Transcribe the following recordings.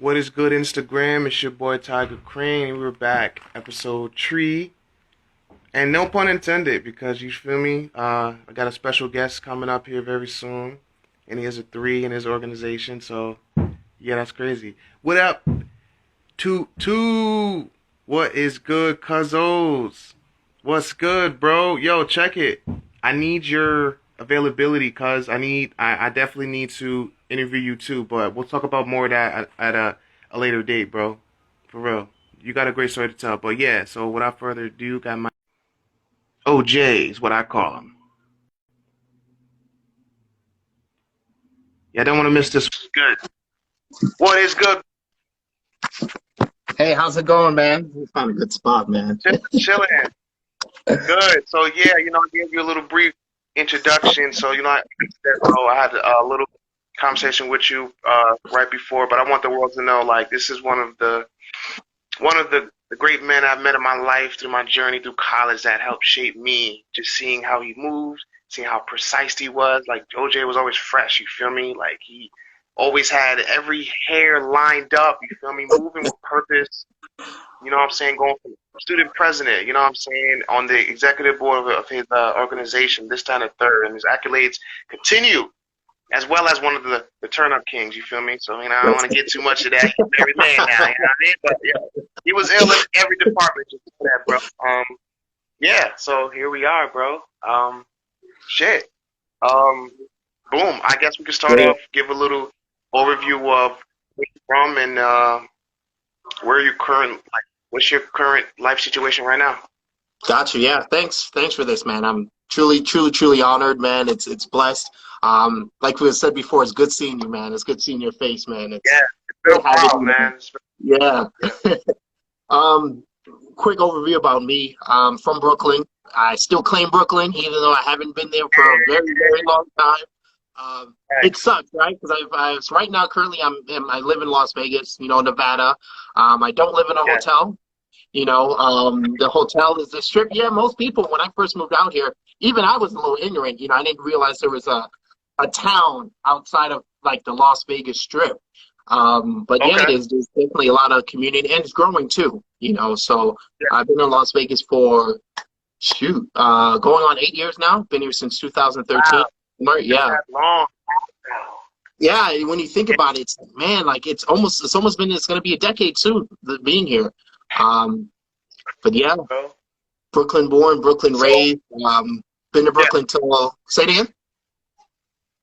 What is good, Instagram? It's your boy Tiger Crane. We're back, episode 3. And no pun intended, because you feel me? I got a special guest coming up here very soon. And he has a 3 in his organization, so yeah, that's crazy. What up? Two. What is good, cuzzos? What's good, bro? Yo, check it. I need your availability, cuz I definitely need to interview you too, but we'll talk about more of that at a later date, bro. For real. You got a great story to tell. But yeah, so without further ado, got my OJs, what I call them. Yeah, I don't want to miss this. Good. What is good? Hey, how's it going, man? We found a good spot, man. Chilling. Good. So yeah, I gave you a little brief introduction. So I had a little conversation with you right before, but I want the world to know, like, this is one of the great men I've met in my life through my journey through college that helped shape me. Just seeing how he moved, seeing how precise he was. Like OJ was always fresh. You feel me? Like he always had every hair lined up. You feel me? Moving with purpose. You know what I'm saying? Going from student president, you know what I'm saying, on the executive board of his organization, this time the third, and his accolades continue, as well as one of the turn-up kings, you feel me? So, I don't want to get too much of that. He's a married man now, you know what I mean? But, yeah, he was ill in every department, just that, bro. Yeah, so here we are, bro. Shit. Boom. I guess we can start off, give a little overview of where you're from and where you what's your current life situation right now? Gotcha. Yeah, thanks for this, man. I'm truly honored, man. It's blessed. Like we said before, it's good seeing you, man. It's good seeing your face, man. It's been a while, man. Yeah. Quick overview about me. From Brooklyn. I still claim Brooklyn, even though I haven't been there for a very, very long time. It sucks, right? Because right now currently I live in Las Vegas, Nevada. I don't live in a hotel. The hotel is the strip. Yeah, most people, when I first moved out here, even I was a little ignorant. I didn't realize there was a town outside of like the Las Vegas Strip. But yeah, there's definitely a lot of community, and it's growing too. So I've been in Las Vegas for going on 8 years now. Been here since 2013. Wow. Yeah. Long. Yeah, when you think about it, man, like it's going to be a decade soon being here. But yeah, Brooklyn born, Brooklyn raised. Been to Brooklyn till say it again.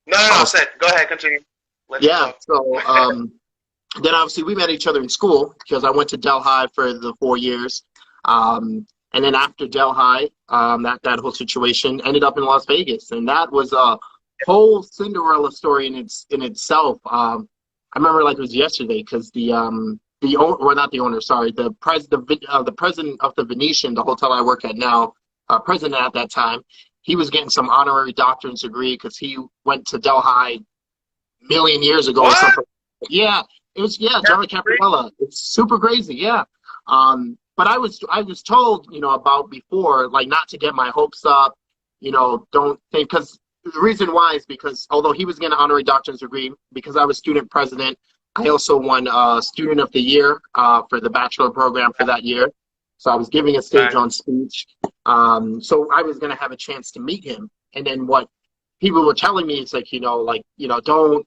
No. Go ahead, continue. So then obviously we met each other in school because I went to Delhi for the 4 years. And then after Delhi, that whole situation ended up in Las Vegas, and that was a whole Cinderella story in itself. I remember like it was yesterday because the president of the Venetian, the hotel I work at now, president at that time, he was getting some honorary doctorate degree because he went to Delhi a million years ago or something. Yeah, it was John Caprella. It's super crazy, yeah. But I was told, about before, like not to get my hopes up, don't think, because the reason why is because although he was getting an honorary doctorate degree, because I was student president, I also won Student of the Year for the bachelor program for that year. So I was giving a stage on speech. So I was going to have a chance to meet him. And then what people were telling me is like, don't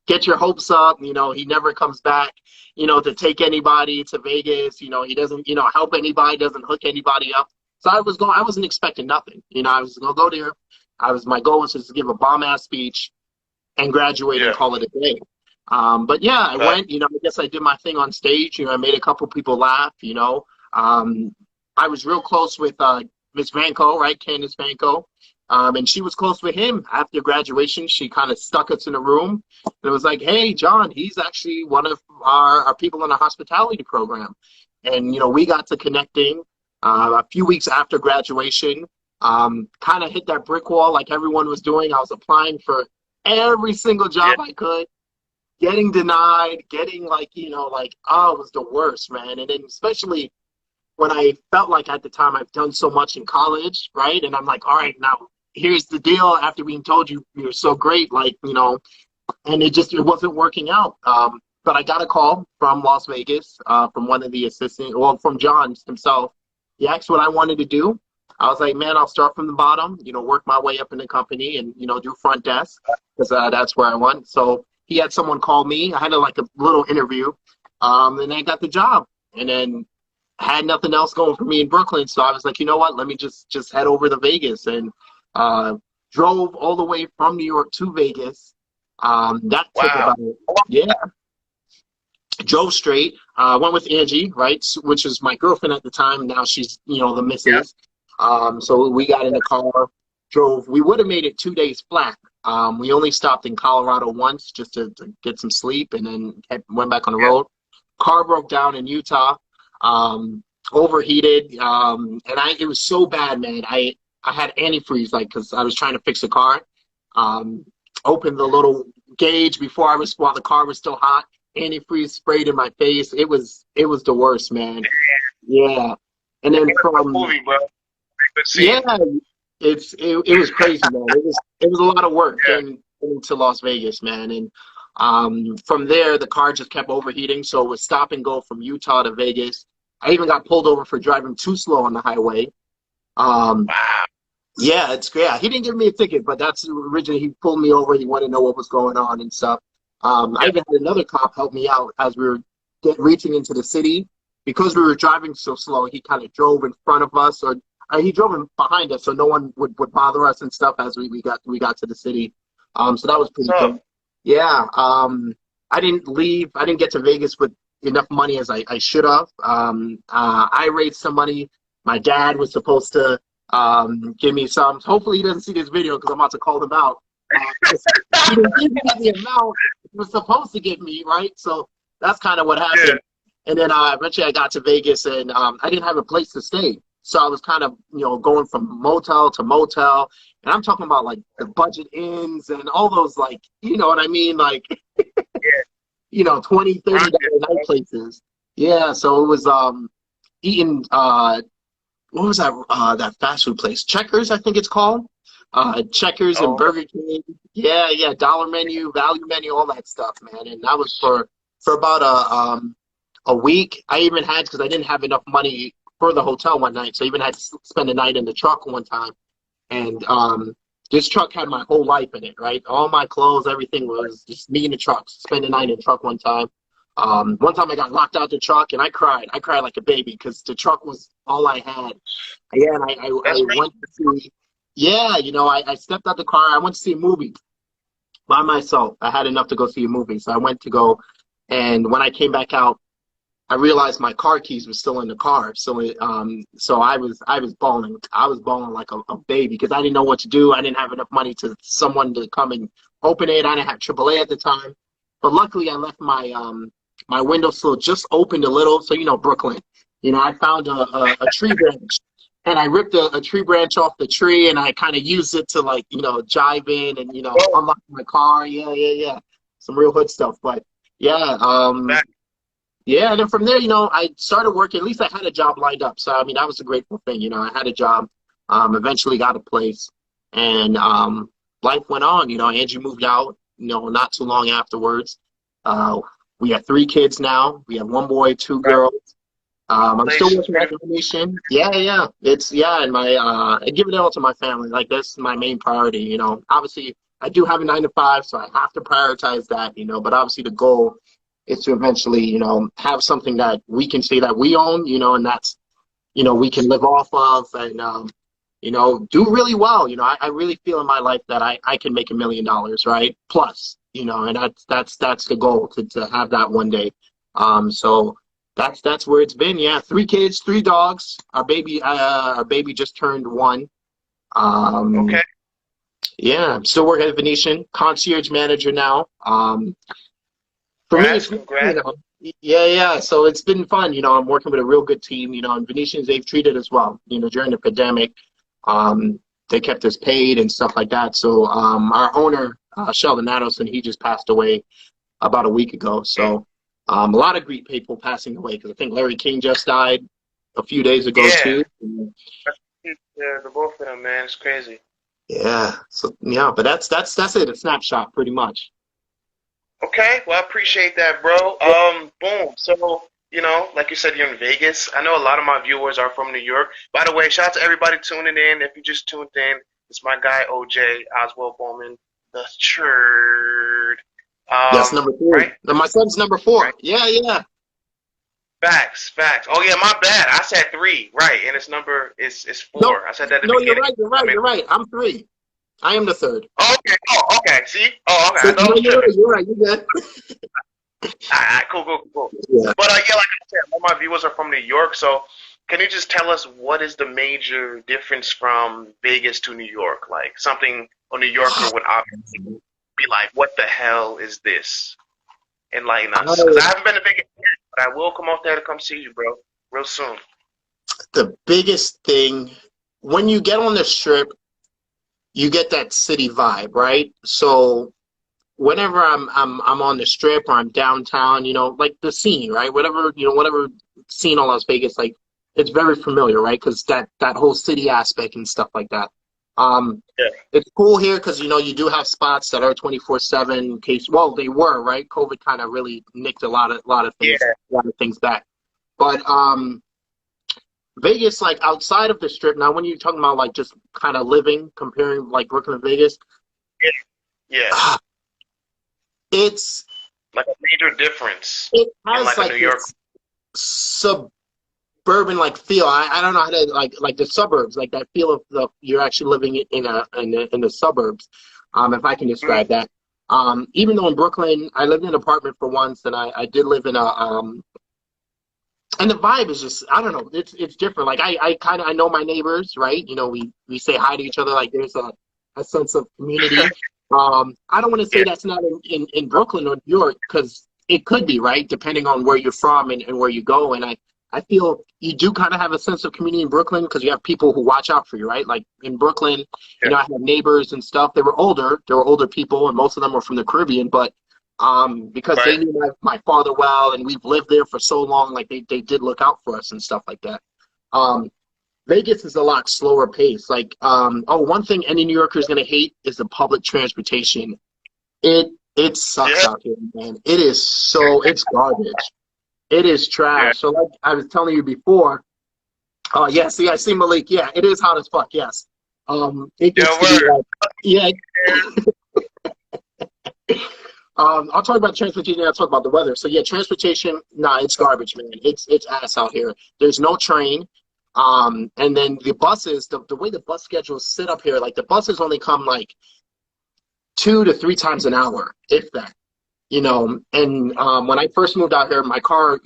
get your hopes up. He never comes back, to take anybody to Vegas. He doesn't, help anybody, doesn't hook anybody up. So I wasn't expecting nothing. I was going to go there. My goal was just to give a bomb-ass speech and graduate and call it a day. But yeah, I went, I guess I did my thing on stage. I made a couple people laugh, I was real close with Miss Vanko, right? Candace Vanko. And she was close with him. After graduation, she kind of stuck us in a room. And it was like, hey, John, he's actually one of our people in the hospitality program. And, we got to connecting a few weeks after graduation, kind of hit that brick wall like everyone was doing. I was applying for every single job I could, getting denied, getting it was the worst, man. And then especially when I felt like at the time I've done so much in college, right? And I'm like, all right, now here's the deal after being told you're so great, and it wasn't working out. but I got a call from Las Vegas, from one of the assistants, well, from John himself. He asked what I wanted to do. I was like, man, I'll start from the bottom, work my way up in the company and, do front desk because that's where I want. So he had someone call me. I had a little interview, and I got the job. And then I had nothing else going for me in Brooklyn. So I was like, you know what, let me just head over to Vegas, and drove all the way from New York to Vegas. That took about, yeah, drove straight. Went with Angie, right, which was my girlfriend at the time. Now she's, the missus. So we got in the car, drove. We would have made it 2 days flat. We only stopped in Colorado once just to get some sleep, and then went back on the road. Car broke down in Utah, overheated, and it was so bad, man. I had antifreeze, because I was trying to fix the car. Opened the little gauge while the car was still hot. Antifreeze sprayed in my face. It was the worst, man. Yeah. And then from movie, bro. Yeah, it was crazy, man. It was a lot of work getting to Las Vegas, man. And from there, the car just kept overheating, so it was stop and go from Utah to Vegas. I even got pulled over for driving too slow on the highway. Wow. Yeah, it's great. Yeah, he didn't give me a ticket, but that's originally he pulled me over. He wanted to know what was going on and stuff. I even had another cop help me out as we were reaching into the city. Because we were driving so slow, he kind of drove in front of us, or he drove in behind us, so no one would bother us and stuff as we got to the city. So that was pretty cool. Yeah. I didn't leave. I didn't get to Vegas with enough money as I should have. I raised some money. My dad was supposed to give me some. Hopefully he doesn't see this video because I'm about to call him out. He didn't give me the amount he was supposed to give me, right? So that's kind of what happened. Yeah. And then eventually I got to Vegas, and I didn't have a place to stay. So I was kind of, going from motel to motel. And I'm talking about, the budget inns and all those, you know what I mean? $20, $30 night places. Yeah, so it was eating, what was that fast food place? Checkers, I think it's called. Checkers and Burger King. Yeah, dollar menu, value menu, all that stuff, man. And that was for about a week. I even had, because I didn't have enough money for the hotel one night, so I even had to spend the night in the truck one time. And this truck had my whole life in it, right? All my clothes, everything was just me in the truck. Spend the night in the truck one time. One time I got locked out the truck, and I cried. I cried like a baby because the truck was all I had. Yeah, and I went to see, I stepped out the car. I went to see a movie by myself. I had enough to go see a movie, so I went to go. And when I came back out, I realized my car keys were still in the car. So I was bawling. I was bawling like a baby because I didn't know what to do. I didn't have enough money to someone to come and open it. I didn't have AAA at the time. But luckily I left my my windowsill just opened a little. So, Brooklyn, I found a tree branch, and I ripped a tree branch off the tree, and I kind of used it to jive in and, unlock my car. Yeah. Some real hood stuff. But yeah, yeah, and then from there, I started working. At least I had a job lined up. So, that was a grateful thing. I had a job, eventually got a place, and life went on. Angie moved out, not too long afterwards. We have 3 kids now. We have 1 boy, 2 girls. I'm still working at the Venetian. Yeah. And I give it all to my family. That's my main priority. Obviously, I do have a 9 to 5, so I have to prioritize that, but obviously the goal is to eventually, have something that we can say that we own, and that's, we can live off of and, do really well. I really feel in my life that I can make $1 million, right? Plus, and that's the goal to have that one day. So that's where it's been. Yeah. 3 kids, 3 dogs. Our baby just turned 1. Okay. Yeah. I'm still working at Venetian, concierge manager now. For me, it's yeah. So it's been fun. I'm working with a real good team. And Venetians, they've treated us well. During the pandemic, they kept us paid and stuff like that. So our owner, Sheldon Adelson, he just passed away about a week ago. So a lot of great people passing away because I think Larry King just died a few days ago too. Yeah, the both of them, man, it's crazy. Yeah. So yeah, but that's it. A snapshot, pretty much. Okay, well, I appreciate that, bro. Boom. So, like you said, you're in Vegas. I know a lot of my viewers are from New York. By the way, shout out to everybody tuning in. If you just tuned in, it's my guy OJ, Ozwald Bowman, the third. Yes, number three. Right? Now, my son's number four. Right. Yeah, yeah. Facts, facts. Oh yeah, my bad. I said three, right? And its number is No, four. I said that at the no, you're beginning. right. You're right. I mean, You're right. I'm three. I am the third. oh, okay. Oh, okay. See? Oh, okay. So I thought I no, was you're tripping. right. You're right. You good? All right, cool, cool, cool. Yeah. But yeah, like I said, all my viewers are from New York, so can you just tell us what is the major difference from Vegas to New York? Like something a New Yorker would obviously be like, "What the hell is this?" Enlighten us, because I haven't been to Vegas yet, but I will come out there to come see you, bro, real soon. The biggest thing when you get on the strip, you get that city vibe, right? So whenever I'm on the strip or I'm downtown, like the scene, right? Whatever scene on Las Vegas, like it's very familiar, right? Because that whole city aspect and stuff like that. Yeah, It's cool here because you do have spots that are 24/7. In case, well, they were, right. COVID kind of really nicked a lot of yeah, things back. But Vegas, like outside of the strip, now when you're talking about like just kind of living, comparing like Brooklyn and Vegas, yeah, yeah. it's Like a major difference it in has like a like New York. this suburban like feel. I don't know how to like the suburbs, like that feel of you're actually living in the suburbs. If I can describe that. Even though in Brooklyn, I lived in an apartment for once, and I did live in a and the vibe is just, I don't know, it's different. Like I know my neighbors, right? We say hi to each other, like there's a sense of community. I don't want to say Yeah, that's not in Brooklyn or New York, because it could be, right? Depending on where you're from and where you go. And I feel you do kind of have a sense of community in Brooklyn because you have people who watch out for you, right? Like in Brooklyn, yeah, I have neighbors and stuff. They were older people, and most of them were from the Caribbean, but because they right. knew my father well, and we've lived there for so long, like they did look out for us and stuff like that. Um, Vegas is a lot slower pace. Like, one thing any New Yorker is gonna hate is the public transportation. It sucks Yeah, out here, man. It's garbage. It is yeah, trash. So like I was telling you before, yeah, see, I see Malik. Yeah, it is hot as fuck. Yes. It gets yeah. to be Word. like, yeah. I'll talk about transportation. I'll talk about the weather. So yeah, transportation. Nah, it's garbage, man. It's ass out here. There's no train. And then the buses. The way the bus schedules sit up here, like the buses only come like 2 to 3 times an hour, if that. And when I first moved out here, my car,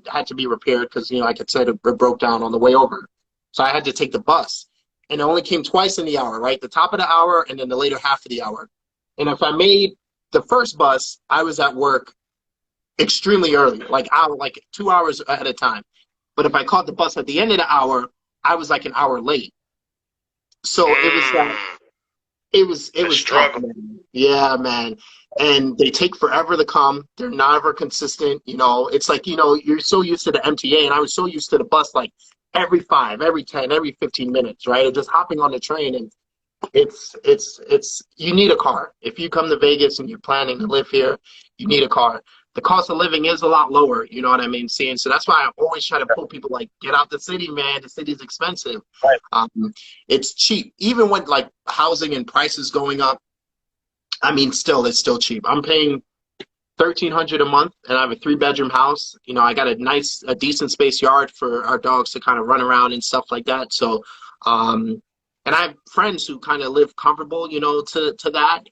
had to be repaired because like I said, it broke down on the way over. So I had to take the bus, and it only came twice in the hour, right? The top of the hour and then the later half of the hour. And if I made the first bus, I was at work extremely early, like 2 hours ahead of time. But if I caught the bus at the end of the hour, I was like an hour late. So it was like Mm, it the was tough, struggle. man. Yeah, man. And they take forever to come. They're never consistent. It's like, you're so used to the MTA, and I was so used to the bus like every 5, every 10, every 15 minutes, right? And just hopping on the train, and it's you need a car. If you come to Vegas and you're planning to live here, you need a car. The cost of living is a lot lower, you know what I mean? Seeing, so that's why I always try to pull people like, get out the city, man. The city's expensive. Right. It's cheap. Even when like housing and prices going up, I mean, it's still cheap. I'm paying 1,300 a month, and I have a 3-bedroom house. I got a decent space yard for our dogs to kind of run around and stuff like that. So, and I have friends who kind of live comparable, to that.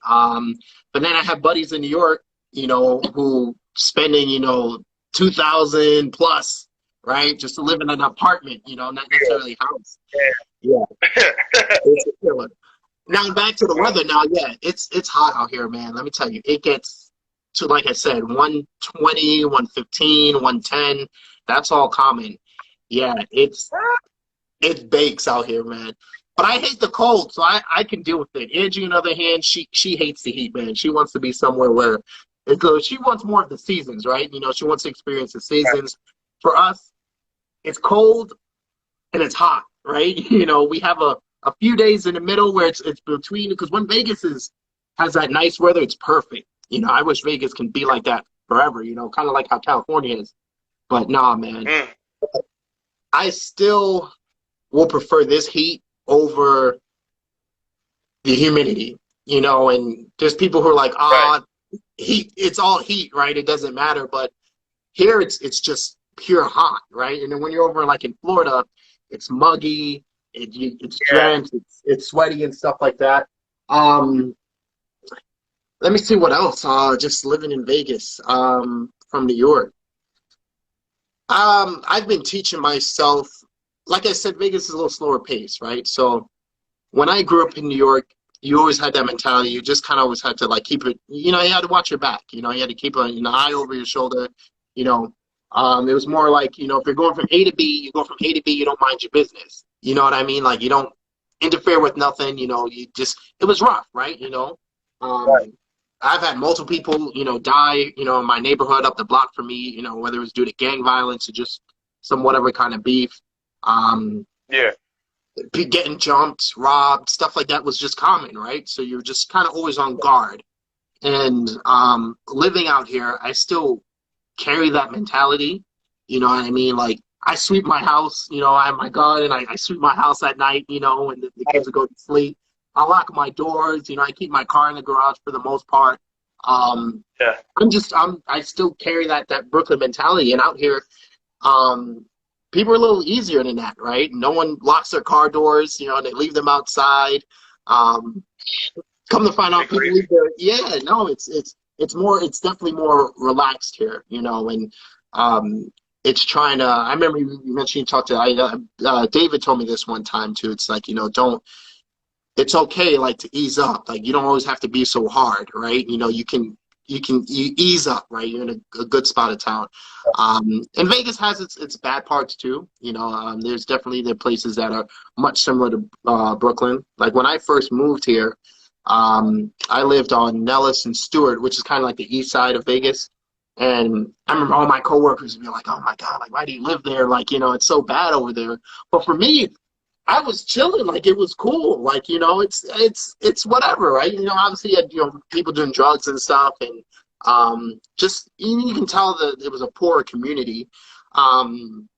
But then I have buddies in New York, who spending, 2,000 plus, right, just to live in an apartment, not necessarily a house. Yeah, it's a killer. Now back to the weather. Now, yeah, it's hot out here, man. Let me tell you, it gets to, like I said, 120, 115, 110. That's all common. Yeah, it bakes out here, man. But I hate the cold, so I can deal with it. Angie, on the other hand, she hates the heat, man. She wants to be somewhere where it goes. She wants more of the seasons, right? She wants to experience the seasons. For us, it's cold and it's hot, right? We have a few days in the middle where it's between, because when Vegas has that nice weather, it's perfect. I wish Vegas can be like that forever, kind of like how California is. But nah, man, Mm. I still will prefer this heat over the humidity, and there's people who are like, Right. heat, it's all heat, right? It doesn't matter. But here it's just pure hot, right? And then when you're over like in Florida, it's muggy, it's Yeah. drenched, it's sweaty and stuff like that. Um, Let me see what else. Just living in Vegas, from New York. I've been teaching myself, like I said, Vegas is a little slower pace, right? So when I grew up in New York, you always had that mentality. You just kind of always had to like keep it, you had to watch your back, you had to keep an eye over your shoulder, you know. It was more like, if you're going from A to B, you go from A to B, you don't mind your business. You know what I mean? Like you don't interfere with nothing, it was rough, right? Right. Um, I've had multiple people, die, in my neighborhood up the block from me, whether it was due to gang violence or just some whatever kind of beef. Um, Yeah. Getting jumped, robbed, stuff like that was just common, right? So you're just kind of always on guard. And living out here, I still carry that mentality. You know what I mean? Like I sweep my house, I have my gun and I sweep my house at night, when the kids will go to sleep. I lock my doors, I keep my car in the garage for the most part. Um, Yeah. I still carry that Brooklyn mentality. And out here, people are a little easier than that, right? No one locks their car doors, they leave them outside. Um, Come to find That'd out, be people crazy. leave their, yeah, no, it's definitely more relaxed here, and it's trying to. I remember you mentioned you talked to David told me this one time too. It's like don't. It's okay, like to ease up. Like you don't always have to be so hard, right? You ease up, right? You're in a good spot of town. And Vegas has its bad parts too. There's definitely the places that are much similar to Brooklyn. Like when I first moved here, I lived on Nellis and Stewart, which is kind of like the east side of Vegas. And I remember all my coworkers would be like, "Oh my God, like why do you live there? Like, it's so bad over there." But for me, I was chilling, like it was cool. Like, it's whatever, right? Obviously you had, people doing drugs and stuff and just you can tell that it was a poor community. Um,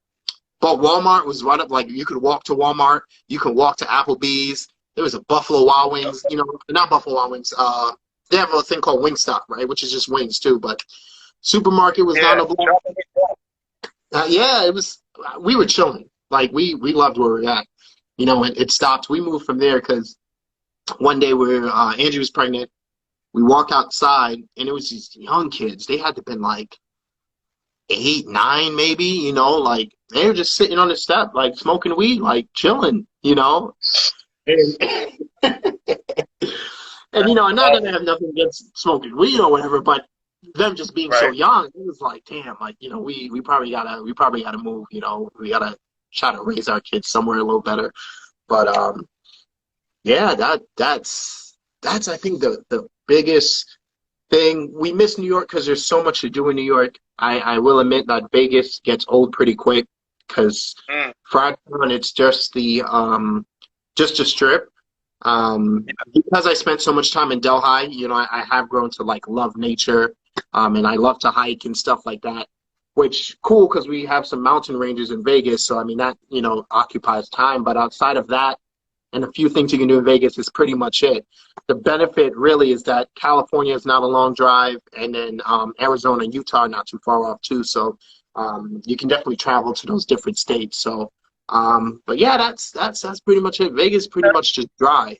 but Walmart was right up, like you could walk to Walmart, you could walk to Applebee's. There was a Buffalo Wild Wings, not Buffalo Wild Wings. They have a thing called Wingstop, right, which is just wings too. But supermarket was down Yeah. the block. Yeah, it was. We were chilling. Like we loved where we are at. And it stopped. We moved from there because one day Angie was pregnant. We walk outside and it was these young kids. They had to have been like 8, 9, maybe. Like they were just sitting on the step, like smoking weed, like chilling. And, and not that I have nothing against smoking weed or whatever, but them just being so Right. young, it was like, damn, like, we probably gotta move, we gotta try to raise our kids somewhere a little better. But yeah, that's I think the biggest thing. We miss New York because there's so much to do in New York. I will admit that Vegas gets old pretty quick because Mm. Friday when it's just a strip. Because I spent so much time in Delhi, I have grown to like love nature, and I love to hike and stuff like that. Which cool because we have some mountain ranges in Vegas, so I mean that occupies time. But outside of that, and a few things you can do in Vegas is pretty much it. The benefit really is that California is not a long drive, and then Arizona and Utah are not too far off too. So you can definitely travel to those different states. So, but yeah, that's pretty much it. Vegas pretty much just dry,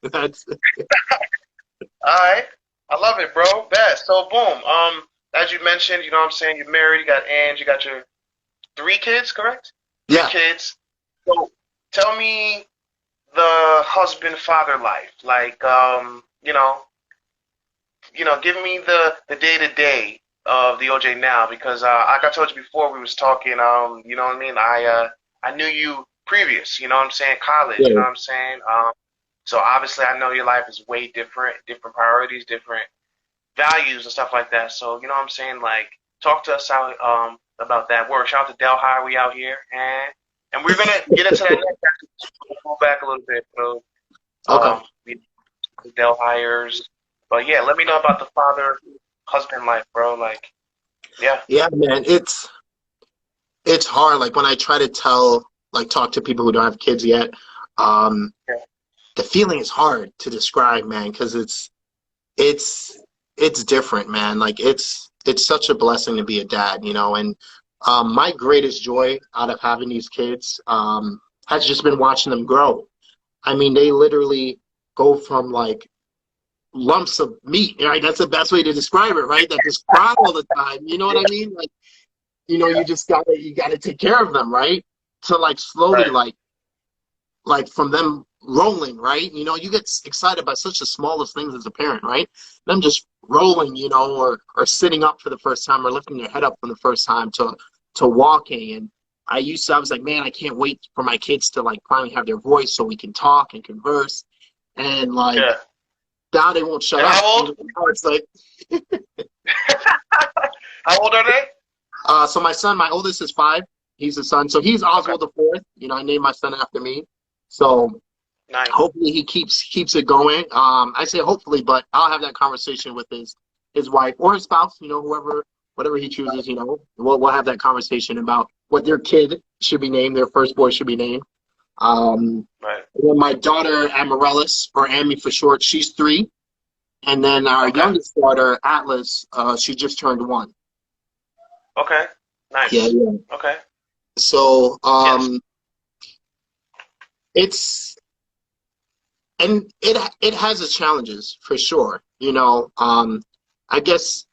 That's All right. I love it, bro. Best. So boom. As you mentioned, you know what I'm saying, you're married, you got Ange, you got your 3 kids, correct? Three yeah. kids. So tell me the husband father life. Like give me the day to day of the OJ now because like I told you before we was talking, you know what I mean? I knew you previous, you know what I'm saying, college, you know Yeah. what I'm saying? So obviously I know your life is way different, different priorities, different values and stuff like that. So you know what I'm saying? Like talk to us out about that work. Shout out to Delhi, we out here and we're gonna get into that next time. We'll go back a little bit, so Okay. the Delhiers. But yeah, let me know about the father husband life, bro. Like, yeah, Yeah, man, it's hard. Like when I try to talk to people who don't have kids yet, um, yeah, the feeling is hard to describe, man, because it's it's different, man. Like it's such a blessing to be a dad, and my greatest joy out of having these kids has just been watching them grow. I mean, they literally go from like lumps of meat, right? That's the best way to describe it, right? That just cry all the time. You know what I mean? Like, yeah, you gotta take care of them, right? To like slowly right, like from them rolling, right? You get excited by such the smallest things as a parent, right? Them just rolling, or sitting up for the first time or lifting their head up for the first time to walking. And I was like, man, I can't wait for my kids to like finally have their voice so we can talk and converse. And like yeah. now they won't shut And up. how old? Now it's like How old are they? so my oldest is 5. He's a son. So he's Okay, Oswald the fourth. I named my son after me. So nice. hopefully he keeps it going. I say hopefully, but I'll have that conversation with his wife or his spouse, whatever he chooses, we'll have that conversation about what their kid should be named, their first boy should be named. Um, Right. and then my daughter Amaryllis, or Amy for short, she's 3, and then our Okay. youngest daughter Atlas, she just turned 1. Okay. Yeah, Nice. yeah. Okay. So Yes. it's and it has its challenges for sure. I guess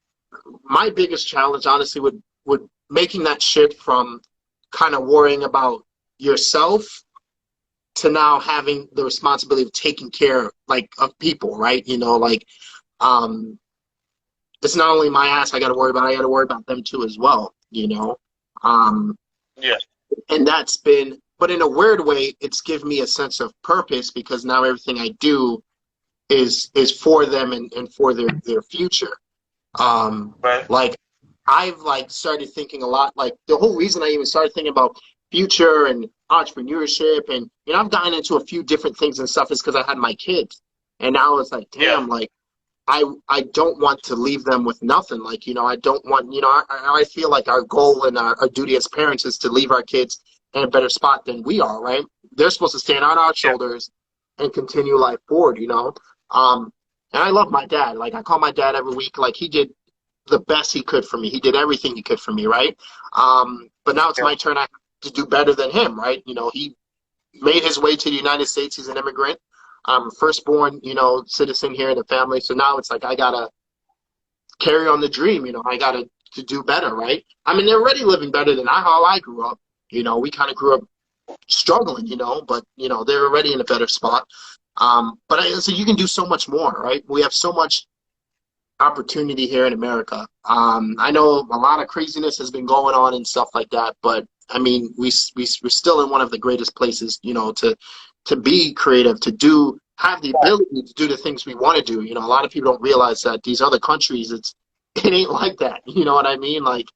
my biggest challenge, honestly, would making that shift from kind of worrying about yourself to now having the responsibility of taking care like of people, right? Like um, it's not only my ass I got to worry about them too as well. Um, Yeah. and that's been, but in a weird way, it's given me a sense of purpose because now everything I do is for them and for their future. Right. Like I've like started thinking a lot. Like the whole reason I even started thinking about future and entrepreneurship, and I've gotten into a few different things and stuff is because I had my kids, and now it's like, Yeah. damn, like I don't want to leave them with nothing. Like I don't want I feel like our goal and our duty as parents is to leave our kids in a better spot than we are. Right? They're supposed to stand on our Yeah. shoulders and continue life forward. Um, and I love my dad. Like I call my dad every week. Like he did the best he could for me. He did everything he could for me, right? But now it's Yeah. my turn to do better than him, right? He made his way to the United States. He's an immigrant, firstborn, citizen here in the family. So now it's like I gotta carry on the dream. I gotta to do better, right? I mean, they're already living better than how I grew up. We kind of grew up struggling, but they're already in a better spot. So you can do so much more, right? We have so much opportunity here in America. I know a lot of craziness has been going on and stuff like that, but I mean, we're still in one of the greatest places, to be creative, have the ability to do the things we want to do. A lot of people don't realize that these other countries, it ain't like that. You know what I mean? Like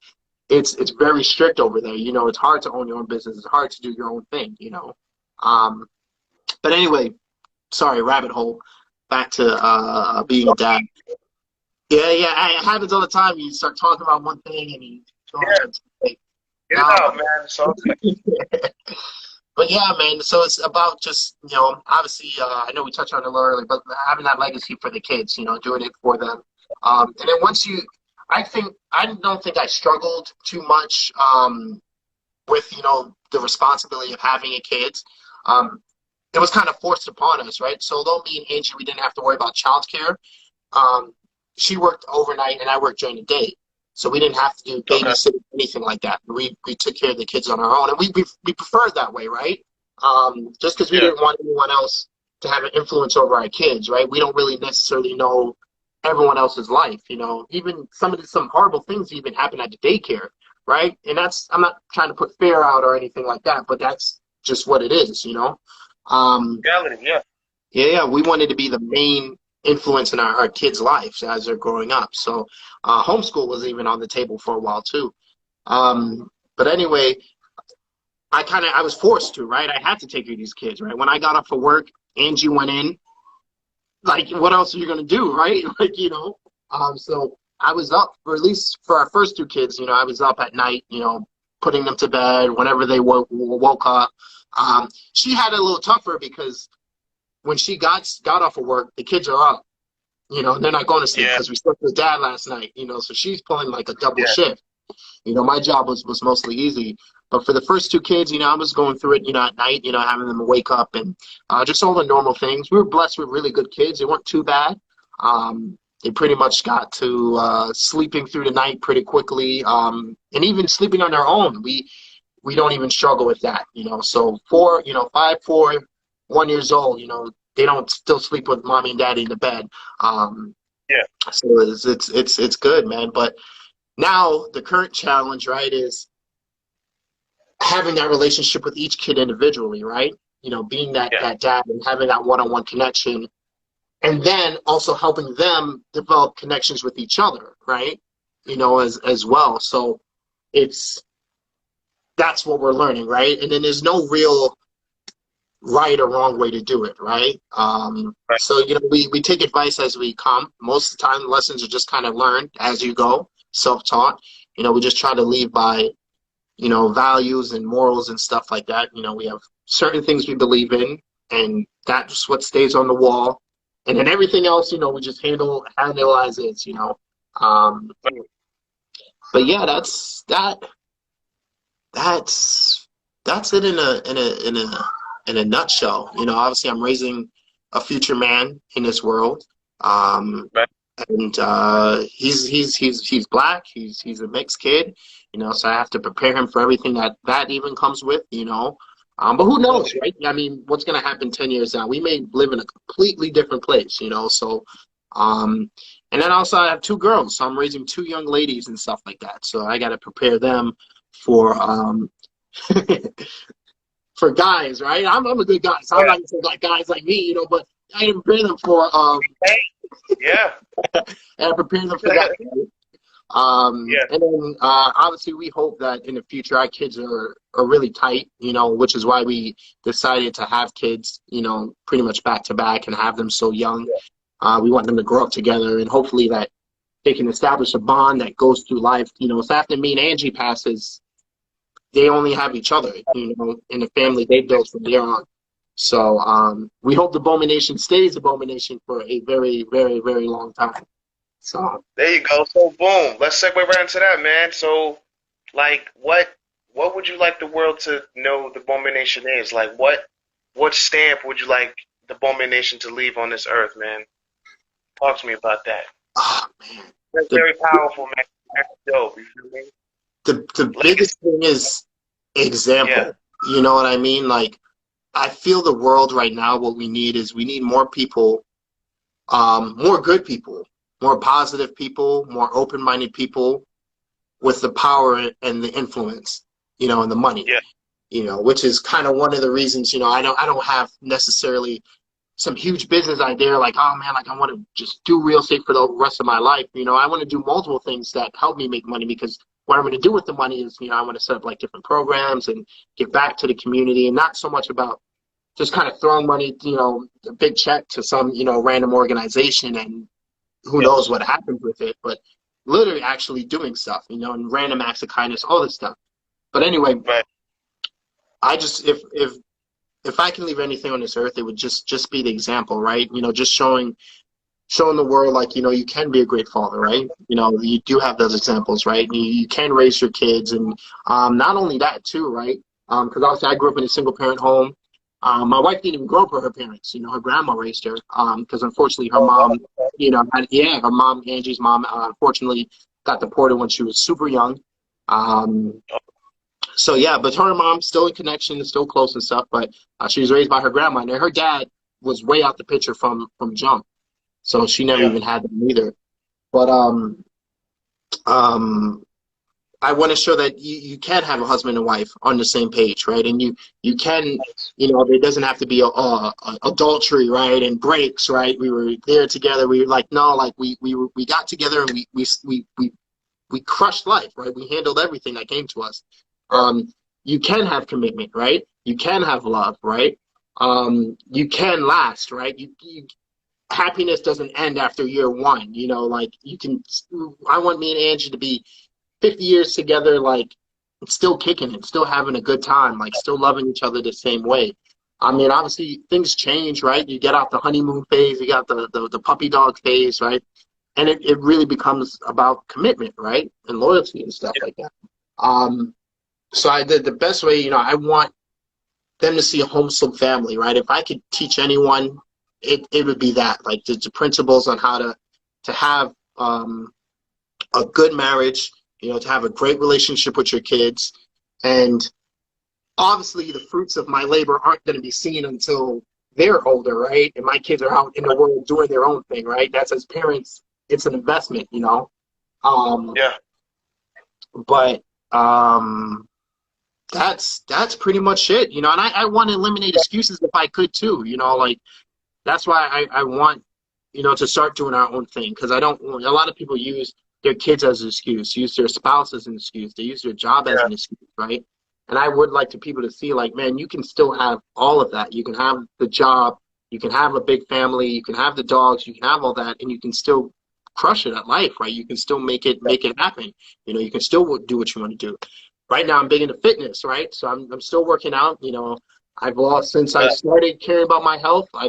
it's very strict over there. It's hard to own your own business. It's hard to do your own thing. Um, but anyway, sorry, rabbit hole. Back to being a dad. Yeah, yeah, it happens all the time. You start talking about one thing and you go Yeah. into like, Get it now, out, man. So but yeah, man. So it's about just obviously, I know we touched on it a little earlier, but having that legacy for the kids, doing it for them. And then I don't think I struggled too much with the responsibility of having a kid. Um, it was kind of forced upon us, right? So although me and Angie, we didn't have to worry about childcare. Um, she worked overnight and I worked during the day. So we didn't have to do okay. babysitting, anything like that. We took care of the kids on our own, and we preferred that way, right? Just because we Yeah. didn't want anyone else to have an influence over our kids, right? We don't really necessarily know everyone else's life, Even some horrible things even happen at the daycare, right? And I'm not trying to put fear out or anything like that, but that's just what it is. Um, Reality. Yeah. yeah, yeah, we wanted to be the main influence in our kids' lives as they're growing up. So homeschool was even on the table for a while too. But anyway, I was forced to, right? I had to take care of these kids, right? When I got up for work, Angie went in, like, what else are you gonna do, right? Like, so I was up for, at least for our first two kids, I was up at night, putting them to bed whenever they woke up. She had it a little tougher because when she got off of work, the kids are up, they're not going to sleep because we slept with dad last night, so she's pulling like a double shift. My job was mostly easy. But for the first two kids, I was going through it, at night, having them wake up and just all the normal things. We were blessed with really good kids. They weren't too bad. They pretty much got to sleeping through the night pretty quickly. And even sleeping on their own, we don't even struggle with that, So 5, 4, 1 years old, they don't still sleep with mommy and daddy in the bed. So it's good, man. But now the current challenge, right, is having that relationship with each kid individually, right? Being that dad and having that one-on-one connection, and then also helping them develop connections with each other, right? As well. So that's what we're learning, right? And then there's no real right or wrong way to do it, right? So we take advice as we come. Most of the time, lessons are just kind of learned as you go, self-taught. We just try to lead by values and morals and stuff like that. We have certain things we believe in, and that's what stays on the wall. And then everything else, we just handle as is, But yeah, that's it in a nutshell. Obviously I'm raising a future man in this world. And he's black. He's a mixed kid, so I have to prepare him for everything that even comes with, but who knows, right? I mean, what's going to happen 10 years now? We may live in a completely different place, so, and then also I have two girls, so I'm raising two young ladies and stuff like that. So I got to prepare them for, for guys, right? I'm a good guy, so I'm not going to say like guys like me, but I prepare them for, and I prepare them for that. And then obviously we hope that in the future our kids are really tight, which is why we decided to have kids, pretty much back to back and have them so young. We want them to grow up together, and hopefully that they can establish a bond that goes through life. So after me and Angie passes, they only have each other, in the family they built from there on. So we hope the Bowman Nation stays the Bowman Nation for a very, very, very long time. So there you go. So boom, let's segue right into that, man. So, like, what would you like the world to know the Bowman Nation is? Like, what stamp would you like the Bowman Nation to leave on this earth, man? Talk to me about that. Oh man, that's very powerful, man. That's dope. You feel me? The biggest thing is example. You know what I mean? Like, I feel the world right now, what we need more people, more good people, more positive people, more open-minded people with the power and the influence, and the money, which is kind of one of the reasons, I don't have necessarily some huge business idea like, oh man, like I want to just do real estate for the rest of my life. I want to do multiple things that help me make money, because what I'm going to do with the money is, I want to set up like different programs and give back to the community, and not so much about just kind of throwing money, a big check to some, random organization and who knows what happens with it, but literally actually doing stuff, and random acts of kindness, all this stuff. But anyway, I just, if I can leave anything on this earth, it would just be the example, right? Just showing the world, like, you can be a great father, right? You do have those examples, right? You can raise your kids, and not only that too, right? Because obviously I grew up in a single parent home. My wife didn't even grow up with her parents. Her grandma raised her, because unfortunately her mom, her mom, Angie's mom, unfortunately got deported when she was super young. So yeah, but her mom still in connection, still close and stuff, but she was raised by her grandma, and her dad was way out the picture from jump. So she never even had them either. But I want to show that you can have a husband and wife on the same page, right? And you can, there doesn't have to be adultery, right? And breaks, right? We were there together. We were like, no, like we got together and we crushed life, right? We handled everything that came to us. You can have commitment, right? You can have love, right? You can last, right? happiness doesn't end after year one. You know, like I want me and Angie to be 50 years together, like still kicking it, still having a good time, like still loving each other the same way. I mean, obviously things change, right? You get out the honeymoon phase, you got the puppy dog phase, right? And it really becomes about commitment, right? And loyalty and stuff like that. So I did the best way, you know, I want them to see a homeschool family, right? If I could teach anyone, it would be that, like the principles on how to have a good marriage, you know, to have a great relationship with your kids. And obviously the fruits of my labor aren't going to be seen until they're older, right? And my kids are out in the world doing their own thing, right? That's, as parents, it's an investment, you know? Yeah. But that's pretty much it, you know? And I want to eliminate excuses if I could too, you know? Like, that's why I want, you know, to start doing our own thing. Because a lot of people use their kids as an excuse, use their spouse as an excuse, they use their job as an excuse, right? And I would like people to see, like, man, you can still have all of that. You can have the job, you can have a big family, you can have the dogs, you can have all that, and you can still crush it at life, right? You can still make it happen. You know, you can still do what you want to do. Right now, I'm big into fitness, right? So I'm still working out. You know, I've lost since I started caring about my health. I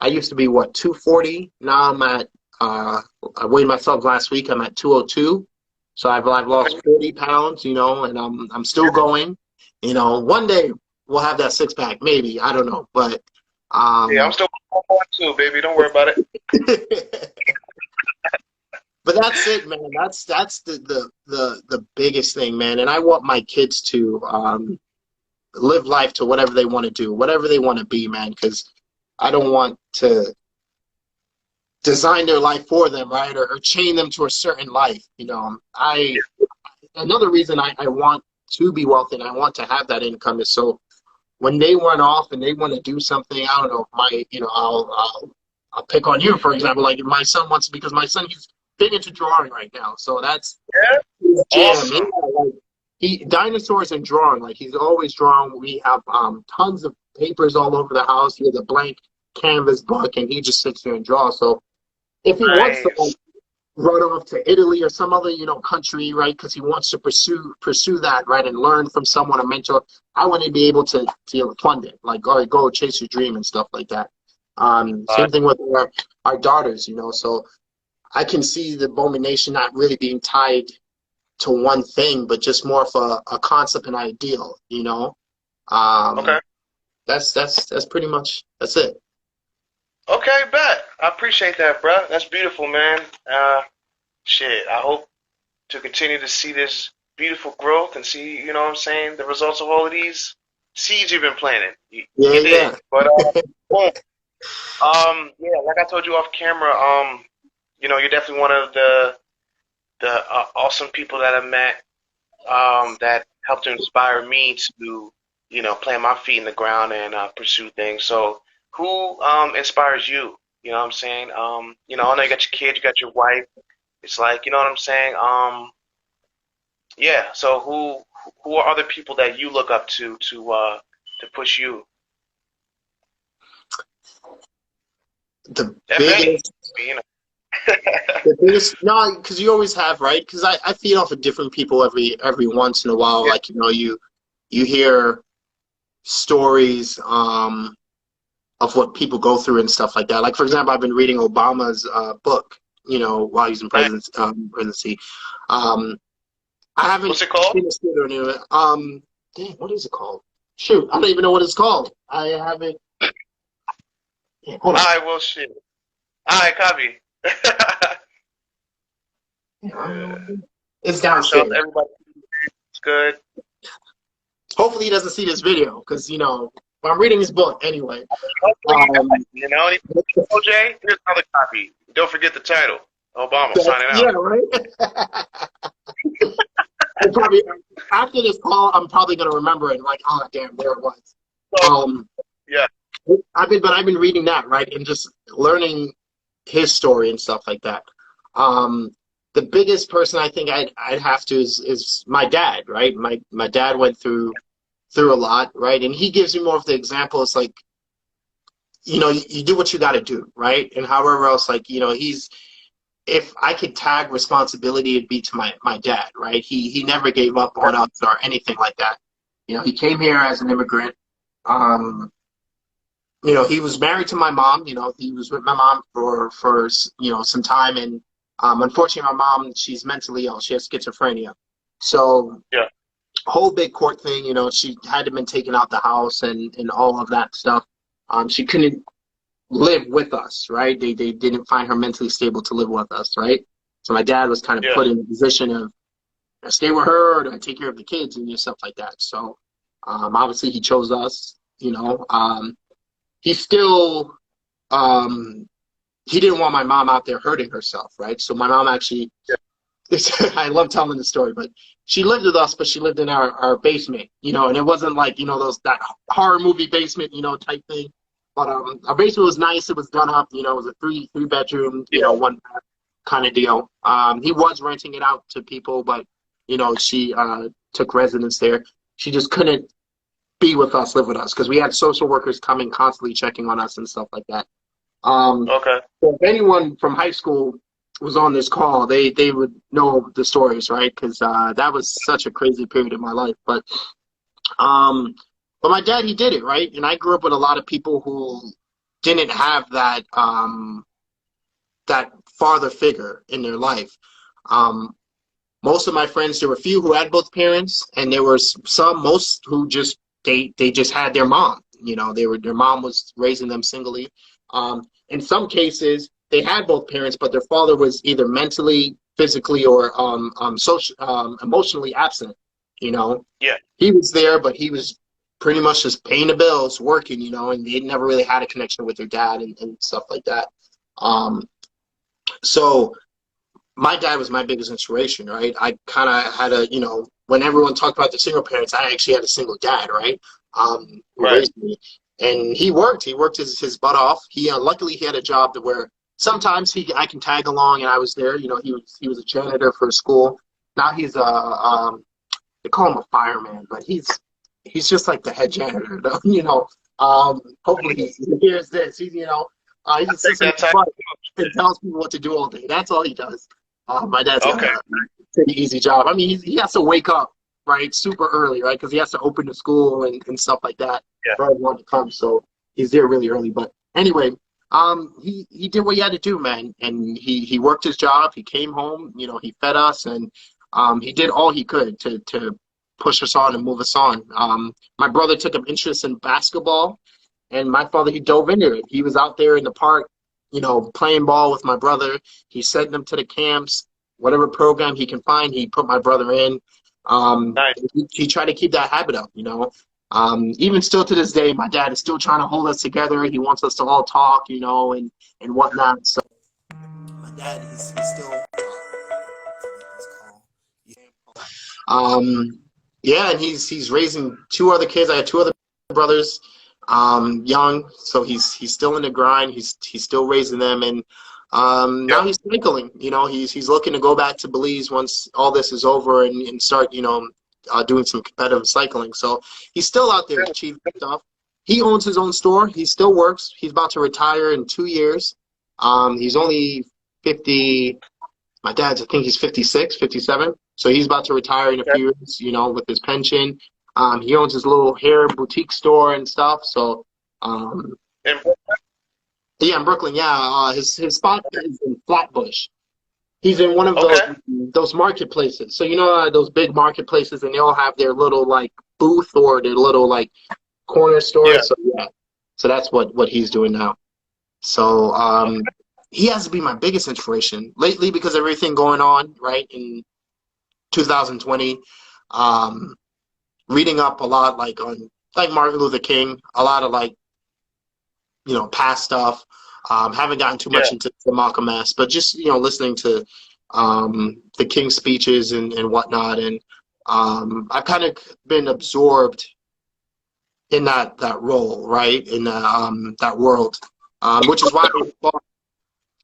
used to be 240. Now I'm at I weighed myself last week. I'm at 202. So I've lost 40 pounds, you know, and I'm still going. You know, one day we'll have that six pack, maybe. I don't know, but yeah, I'm still going too, baby. Don't worry about it. But that's it, man. That's the biggest thing, man. And I want my kids to live life to whatever they want to do, whatever they want to be, man. Because I don't want to design their life for them, right, or chain them to a certain life. You know, another reason I want to be wealthy and I want to have that income is so when they run off and they want to do something, I don't know, I'll pick on you, for example, like if my son wants to, because my son, he's big into drawing right now, so that's his jam. Awesome. He dinosaurs and drawing, like he's always drawn. We have tons of papers all over the house. He has a blank canvas book, and he just sits there and draws. So if he wants to like, run off to Italy or some other, you know, country, right, because he wants to pursue that, right, and learn from someone, a mentor, I want to be able to fund it, like go chase your dream and stuff like that. Same thing with our daughters, you know. So I can see the Bowman Nation not really being tied to one thing, but just more of a concept and ideal, you know. Okay. That's pretty much, that's it. Okay, bet. I appreciate that, bro. That's beautiful, man. Shit, I hope to continue to see this beautiful growth and see, you know what I'm saying, the results of all of these seeds you've been planting. You did. Yeah. But, yeah, like I told you off camera, you know, you're definitely one of the awesome people that I've met that helped to inspire me to, you know, plant my feet in the ground and pursue things. So who inspires you? You know what I'm saying? You know, I know you got your kid, you got your wife. It's like, you know what I'm saying? Yeah. So who are other people that you look up to push you? The biggest, you know. the biggest, no, because you always have, right? Because I feed off of different people every once in a while. Yeah. Like, you know, you hear stories of what people go through and stuff like that. Like, for example, I've been reading Obama's book, you know, while he's in presidency. I haven't. What's it called? Dang, what is it called? Shoot, I don't even know what it's called. I haven't. Yeah, hold on. All right, well, shit. All right, copy. It's downstairs. Everybody, it's good. Hopefully, he doesn't see this video because, you know, I'm reading his book anyway. You know, OJ, here's another copy. Don't forget the title. Obama signing out. Yeah, right? Probably, after this call, I'm probably going to remember it. Like, oh, damn, there it was. Yeah. I've been reading that, right, and just learning his story and stuff like that. The biggest person I think I'd have to is my dad, right? My dad went through a lot, right? And he gives me more of the example. It's like you do what you got to do, right? And however else, like, if I could tag responsibility, it'd be to my dad, right? He never gave up on us or anything like that. He came here as an immigrant. He was married to my mom. He was with my mom for some time, and unfortunately, my mom, she's mentally ill. She has schizophrenia. So Yeah. whole big court thing. She had been taken out the house and all of that stuff. She couldn't live with us, right? They didn't find her mentally stable to live with us, right? So my dad was kind of put in a position of stay with her or to take care of the kids and stuff like that. So obviously he chose us. He still he didn't want my mom out there hurting herself, right? So my mom actually, I love telling the story, but she lived with us, but she lived in our basement, and it wasn't like, that horror movie basement, type thing. But our basement was nice. It was done up, it was a three bedroom, one bath kind of deal. He was renting it out to people, but, she took residence there. She just couldn't be with us, live with us, because we had social workers coming constantly checking on us and stuff like that. Okay. So if anyone from high school was on this call, they would know the stories, right? Because that was such a crazy period in my life. But my dad, he did it, right? And I grew up with a lot of people who didn't have that that father figure in their life. Most of my friends, there were a few who had both parents, and there were most who just they just had their mom. Their mom was raising them singly. In some cases, they had both parents, but their father was either mentally, physically, or emotionally absent. Yeah. He was there, but he was pretty much just paying the bills, working. And they never really had a connection with their dad and stuff like that. So my dad was my biggest inspiration, right? I kind of had when everyone talked about the single parents, I actually had a single dad, right? Who raised me. And he worked his butt off. Luckily he had a job to where sometimes I can tag along, and I was there. He was a janitor for a school. Now he's they call him a fireman, but he's just like the head janitor, hopefully he hears this. He just sits in his butt and tells people what to do all day. That's all he does. My dad's got a pretty easy job. I mean, he has to wake up, right, super early, right, because he has to open the school and stuff like that for everyone to come. So he's there really early. But anyway, he did what he had to do, man, and he worked his job. He came home, he fed us, and he did all he could to push us on and move us on. My brother took an interest in basketball, and my father, he dove into it. He was out there in the park, playing ball with my brother. He sent them to the camps, whatever program he can find, he put my brother in. Nice. He tried to keep that habit up, even still to this day, my dad is still trying to hold us together. He wants us to all talk, and whatnot. So my dad, he's still and he's raising two other kids. I have two other brothers, young, so he's still in the grind. He's still raising them, and now he's cycling. He's looking to go back to Belize once all this is over and start doing some competitive cycling. So he's still out there achieving stuff. He owns his own store. He still works. He's about to retire in 2 years. He's only 50. My dad's, I think he's 56, 57. So he's about to retire in a few years, with his pension. He owns his little hair boutique store and stuff. So, in Brooklyn, his spot is in Flatbush. He's in one of those marketplaces. So those big marketplaces, and they all have their little like booth or their little like corner store. Yeah. So that's what he's doing now. So he has to be my biggest inspiration lately because of everything going on right in 2020. Reading up a lot on Martin Luther King, a lot of past stuff. Haven't gotten too much into the Malcolm X, but just listening to the King's speeches and whatnot, and I've kind of been absorbed in that role, right, in that world, which is why I bought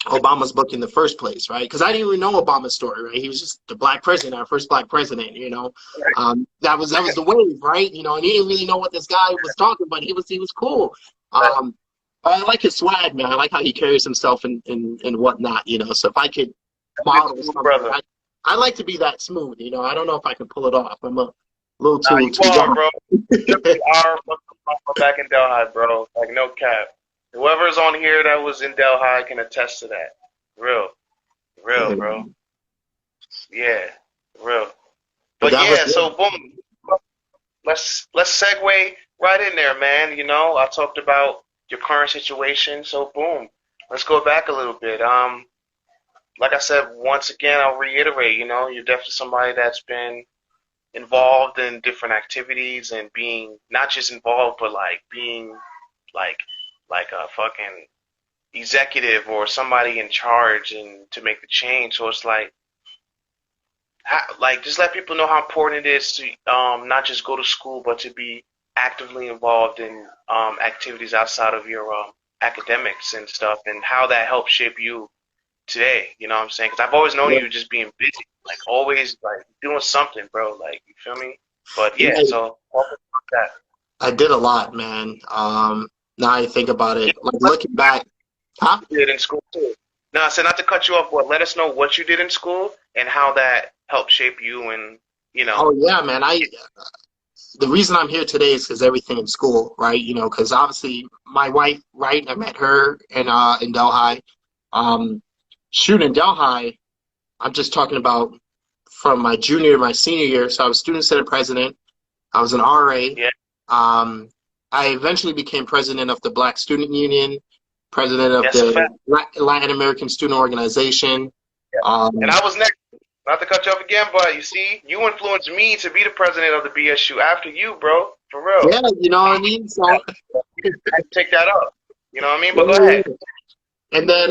Obama's book in the first place, right? Because I didn't even know Obama's story, right? He was just the black president, our first black president, That was the wave, right? And he didn't really know what this guy was talking, but he was cool. But I like his swag, man. I like how he carries himself and whatnot, you know. So if I could model something, brother. I like to be that smooth, you know. I don't know if I can pull it off. I'm a little Nah, you too are, young. bro. You are back in Delhi, bro. Like, no cap. Whoever's on here that was in Delhi can attest to that. Real. Real, bro. Yeah. Real. But But that was yeah, so boom. Let's segue right in there, man. You know, I talked about your current situation, so boom. Let's go back a little bit. Like I said, once again, I'll reiterate, you know, you're definitely somebody that's been involved in different activities and being not just involved, but like being like like a fucking executive or somebody in charge and to make the change. So it's like just let people know how important it is to not just go to school, but to be actively involved in activities outside of your academics and stuff, and how that helps shape you today. You know what I'm saying? Because I've always known you just being busy, like always like doing something, bro. Like, you feel me? But yeah, so talk about that. I did a lot, man. Now I think about it, like looking back, huh? You did in school too. No, I said not to cut you off, but let us know what you did in school and how that helped shape you, and you know. Oh yeah, man. The reason I'm here today is because everything in school, right? You know, because obviously my wife, right? I met her in Delhi. Shoot, in Delhi, I'm just talking about from my junior to my senior year. So I was student senate president. I was an RA. Yeah. I eventually became president of the Black Student Union, president of That's a the fact. Latin American Student Organization. And I was next. Not to cut you off again, but you see, you influenced me to be the president of the BSU after you, bro. For real. Yeah, you know what I mean? So I take that up. You know what I mean? But go ahead. And then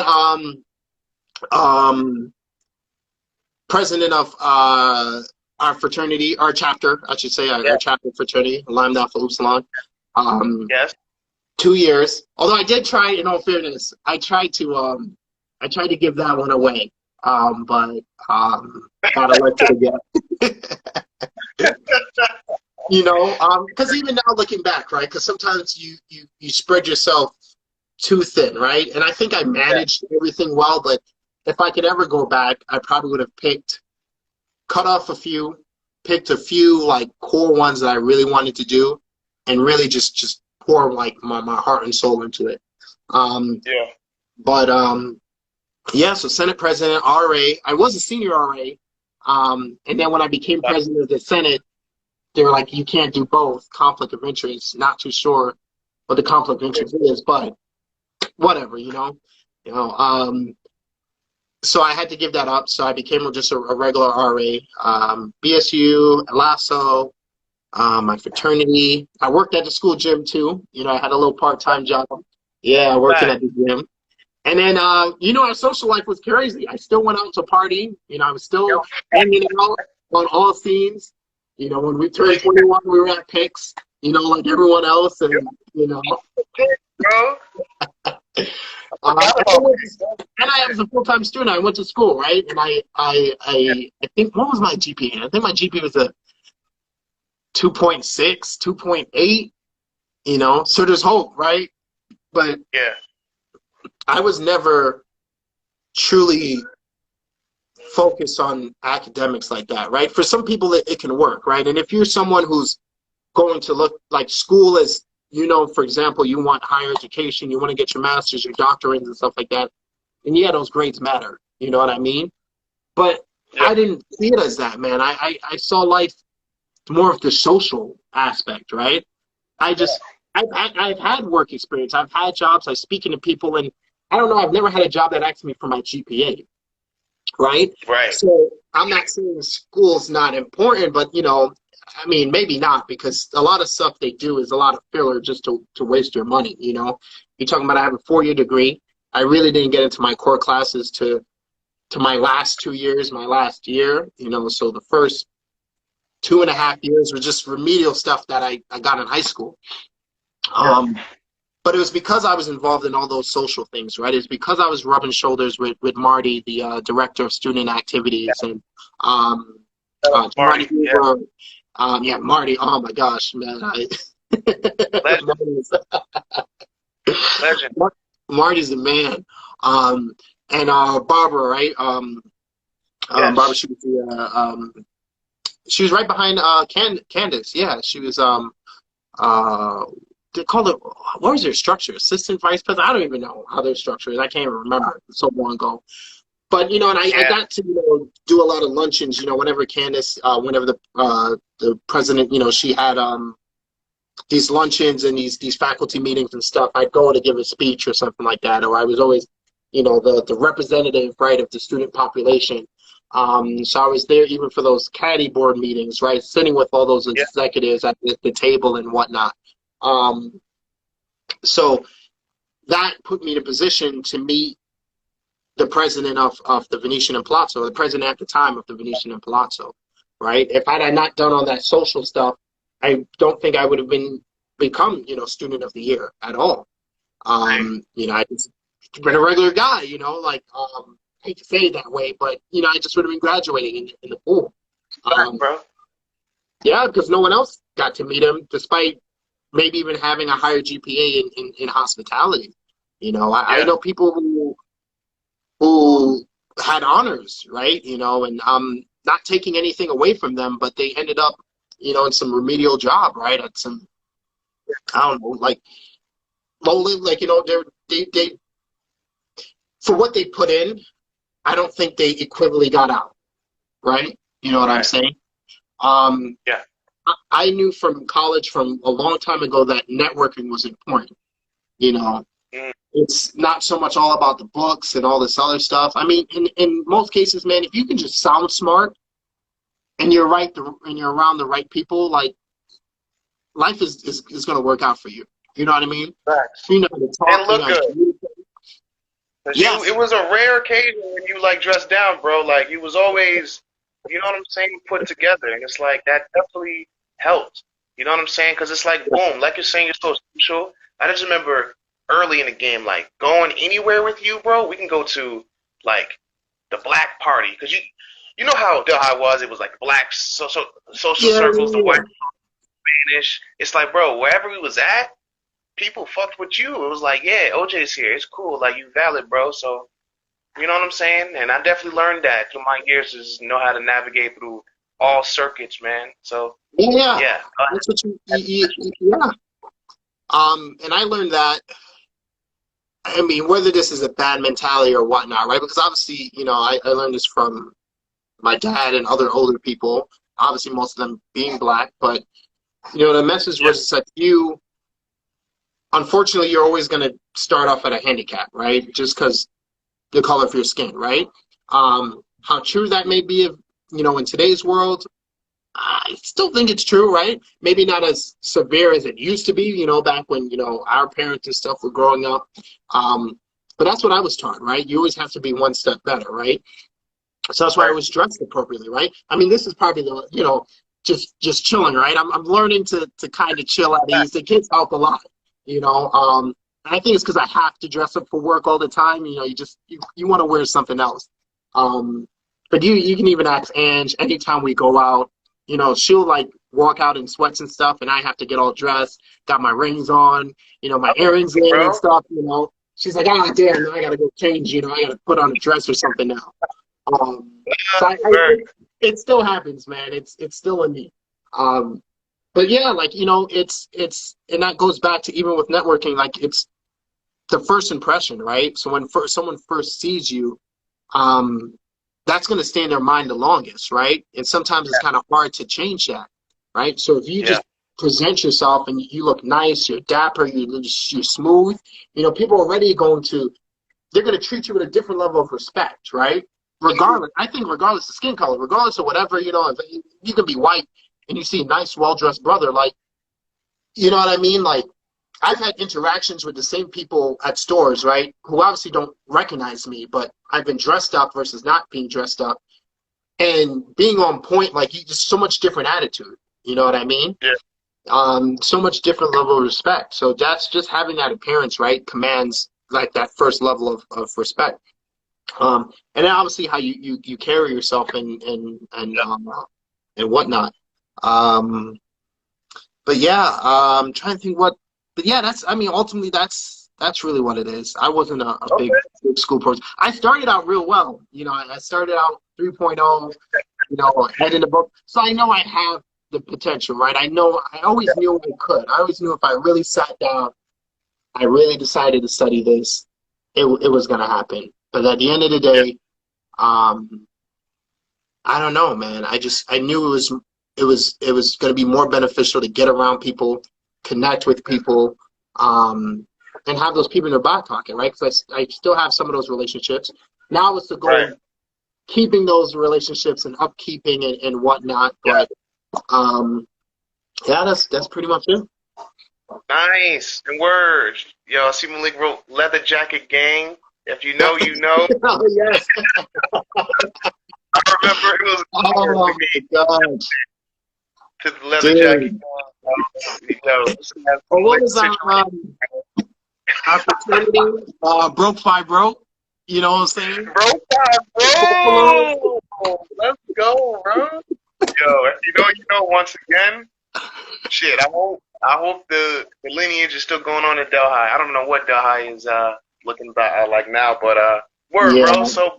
president of our fraternity, our chapter, I should say, our chapter fraternity, Lambda Alpha Upsilon. Yes. 2 years. Although I did try, in all fairness, I tried to give that one away. But gotta let it again. You know, because even now looking back, right? Because sometimes you spread yourself too thin, right? And I think I managed everything well, but if I could ever go back, I probably would have cut off a few, picked a few like core ones that I really wanted to do, and really just pour like my heart and soul into it. But yeah, so Senate President, RA. I was a senior RA, and then when I became president of the Senate, they were like, you can't do both. Conflict of interest. Not too sure what the conflict of interest is, but whatever, you know. So I had to give that up. So I became just a regular RA. BSU, LASSO, my fraternity. I worked at the school gym too. You know, I had a little part-time job. Yeah, working at the gym. And then, you know, our social life was crazy. I still went out to party. You know, I was still hanging out on all scenes. You know, when we turned 21, we were at PICS, you know, like everyone else. And, you know. And I was a full-time student. I went to school, right? And I think, what was my GPA? I think my GPA was a 2.6, 2.8, you know. So there's hope, right? But yeah, I was never truly focused on academics like that, right? For some people, it can work, right? And if you're someone who's going to look like school as, you know, for example, you want higher education, you want to get your master's, your doctorates and stuff like that, and yeah, those grades matter, you know what I mean? But I didn't see it as that, man. I saw life more of the social aspect, right? I've had work experience. I've had jobs. I speaking to people, and I don't know. I've never had a job that asked me for my GPA, right? Right. So I'm not saying school's not important, but you know, I mean, maybe not, because a lot of stuff they do is a lot of filler just to waste your money. You know, you're talking about I have a 4-year degree. I really didn't get into my core classes to my last 2 years, my last year. You know, so the first 2.5 years were just remedial stuff that I got in high school. But it was because I was involved in all those social things, right? It's because I was rubbing shoulders with Marty, the director of student activities, and Marty Hoover. Marty. Oh my gosh, man! Legend. Marty's the man. And Barbara, right? Barbara, Yes. she was right behind Candace. Yeah, she was they called it, what was their structure? Assistant vice president? I don't even know how their structure is. I can't even remember. It's so long ago. But and I Yeah. got to do a lot of luncheons. Whenever Candace, whenever the president, she had these luncheons and these faculty meetings and stuff. I'd go to give a speech or something like that, or I was always, the representative, right, of the student population. So I was there even for those caddy board meetings, right, sitting with all those Yeah. executives at the table and whatnot. Um, so that put me in a position to meet the president of the Venetian and Palazzo, the president at the time of the Venetian and Palazzo, right? If I had not done all that social stuff, I don't think I would have become, student of the year at all. I just been a regular guy, I hate to say it that way, but I just would have been graduating in the pool. Bro. Yeah, because no one else got to meet him, despite maybe even having a higher GPA in hospitality. I Yeah. know people who had honors, right? And not taking anything away from them, but they ended up, in some remedial job, right? At some, I don't know, like lowly, like they for what they put in, I don't think they equivalently got out, right? You know what I'm Right. saying? Um, Yeah. I knew from college from a long time ago that networking was important. You know, Mm. it's not so much all about the books and all this other stuff. I mean, in most cases, man, if you can just sound smart and you're and you're around the right people, like life is going to work out for you. You know what I mean? Facts. You know how to talk. And You look know how to good. communicate. 'Cause Yes. it was a rare occasion when you like dressed down, bro. Like you was always, you know what I'm saying, put together, and it's like that definitely helped. You know what I'm saying? Because it's like boom, like you're saying, you're so social. I just remember early in the game, like going anywhere with you, bro. We can go to like the black party because you know how Delhi was. It was like black social Yeah. circles, the white Yeah. Spanish. It's like, bro, wherever we was at, people fucked with you. It was like, yeah, OJ's here. It's cool. Like you valid, bro. So you know what I'm saying? And I definitely learned that through my years to just know how to navigate through all circuits, man. So Yeah. Yeah. yeah, That's what yeah. And I learned that. I mean, whether this is a bad mentality or whatnot, right? Because obviously, I learned this from my dad and other older people. Obviously, most of them being black, but the message yeah, was that unfortunately, you're always going to start off at a handicap, right? Just because the color of your skin, right? How true that may be, in today's world, I still think it's true, right? Maybe not as severe as it used to be, back when, our parents and stuff were growing up. But that's what I was taught, right? You always have to be one step better, right? So that's why I right. was dressed appropriately, right? I mean, this is probably just chilling, right? I'm learning to kind of chill at ease. The kids help a lot, you know. And I think it's because I have to dress up for work all the time. You want to wear something else. But you can even ask Ange anytime we go out. She'll like walk out in sweats and stuff, and I have to get all dressed, got my rings on, my earrings in and Bro, stuff. She's like, oh damn, now I gotta go change. I gotta put on a dress or something now. So word. it still happens, man. It's still in me. But yeah, like it's and that goes back to even with networking, like it's the first impression, right? So when someone first sees you, that's going to stay in their mind the longest, right? And sometimes it's kind of hard to change that, right? So if you Yeah, just present yourself and you look nice, you're dapper, you're smooth, people are already they're going to treat you with a different level of respect, right? I think regardless of skin color, regardless of whatever, if you can be white and you see a nice, well-dressed brother, like, you know what I mean? Like, I've had interactions with the same people at stores, right, who obviously don't recognize me, but I've been dressed up versus not being dressed up. And being on point, like, just so much different attitude. You know what I mean? yeah, So much different level of respect. So that's just having that appearance, right, commands, like, that first level of respect. And then obviously how you carry yourself and whatnot. Um, but yeah, I'm trying to think but yeah, ultimately That's really what it is. I wasn't a Okay. big school person. I started out real well. You know, I started out 3.0, you know, head in the book. So I know I have the potential, right? I always knew I could. I always knew if I really sat down, I really decided to study this, it was going to happen. But at the end of the Yeah. day, um, I don't know, man. I knew it was going to be more beneficial to get around people, connect with people, and have those people in their back pocket, right? Because I still have some of those relationships. Now it's the Right. goal, keeping those relationships and upkeeping and whatnot. Yeah. But yeah, that's pretty much it. Nice. And words. Yo, I see Malik wrote Leather Jacket Gang. If you know, you know. Oh yes. I remember it was Oh to my me God, to the Leather Jacket dude. Gang. Yo, this is a Well, what Malik was situation. our fraternity? Broke five broke. You know what I'm saying? Bro, bro. Let's go, bro. Yo, if you know, once again, shit, I hope the lineage is still going on at Delhi. I don't know what Delhi is looking back like now, but word, Yeah. bro. So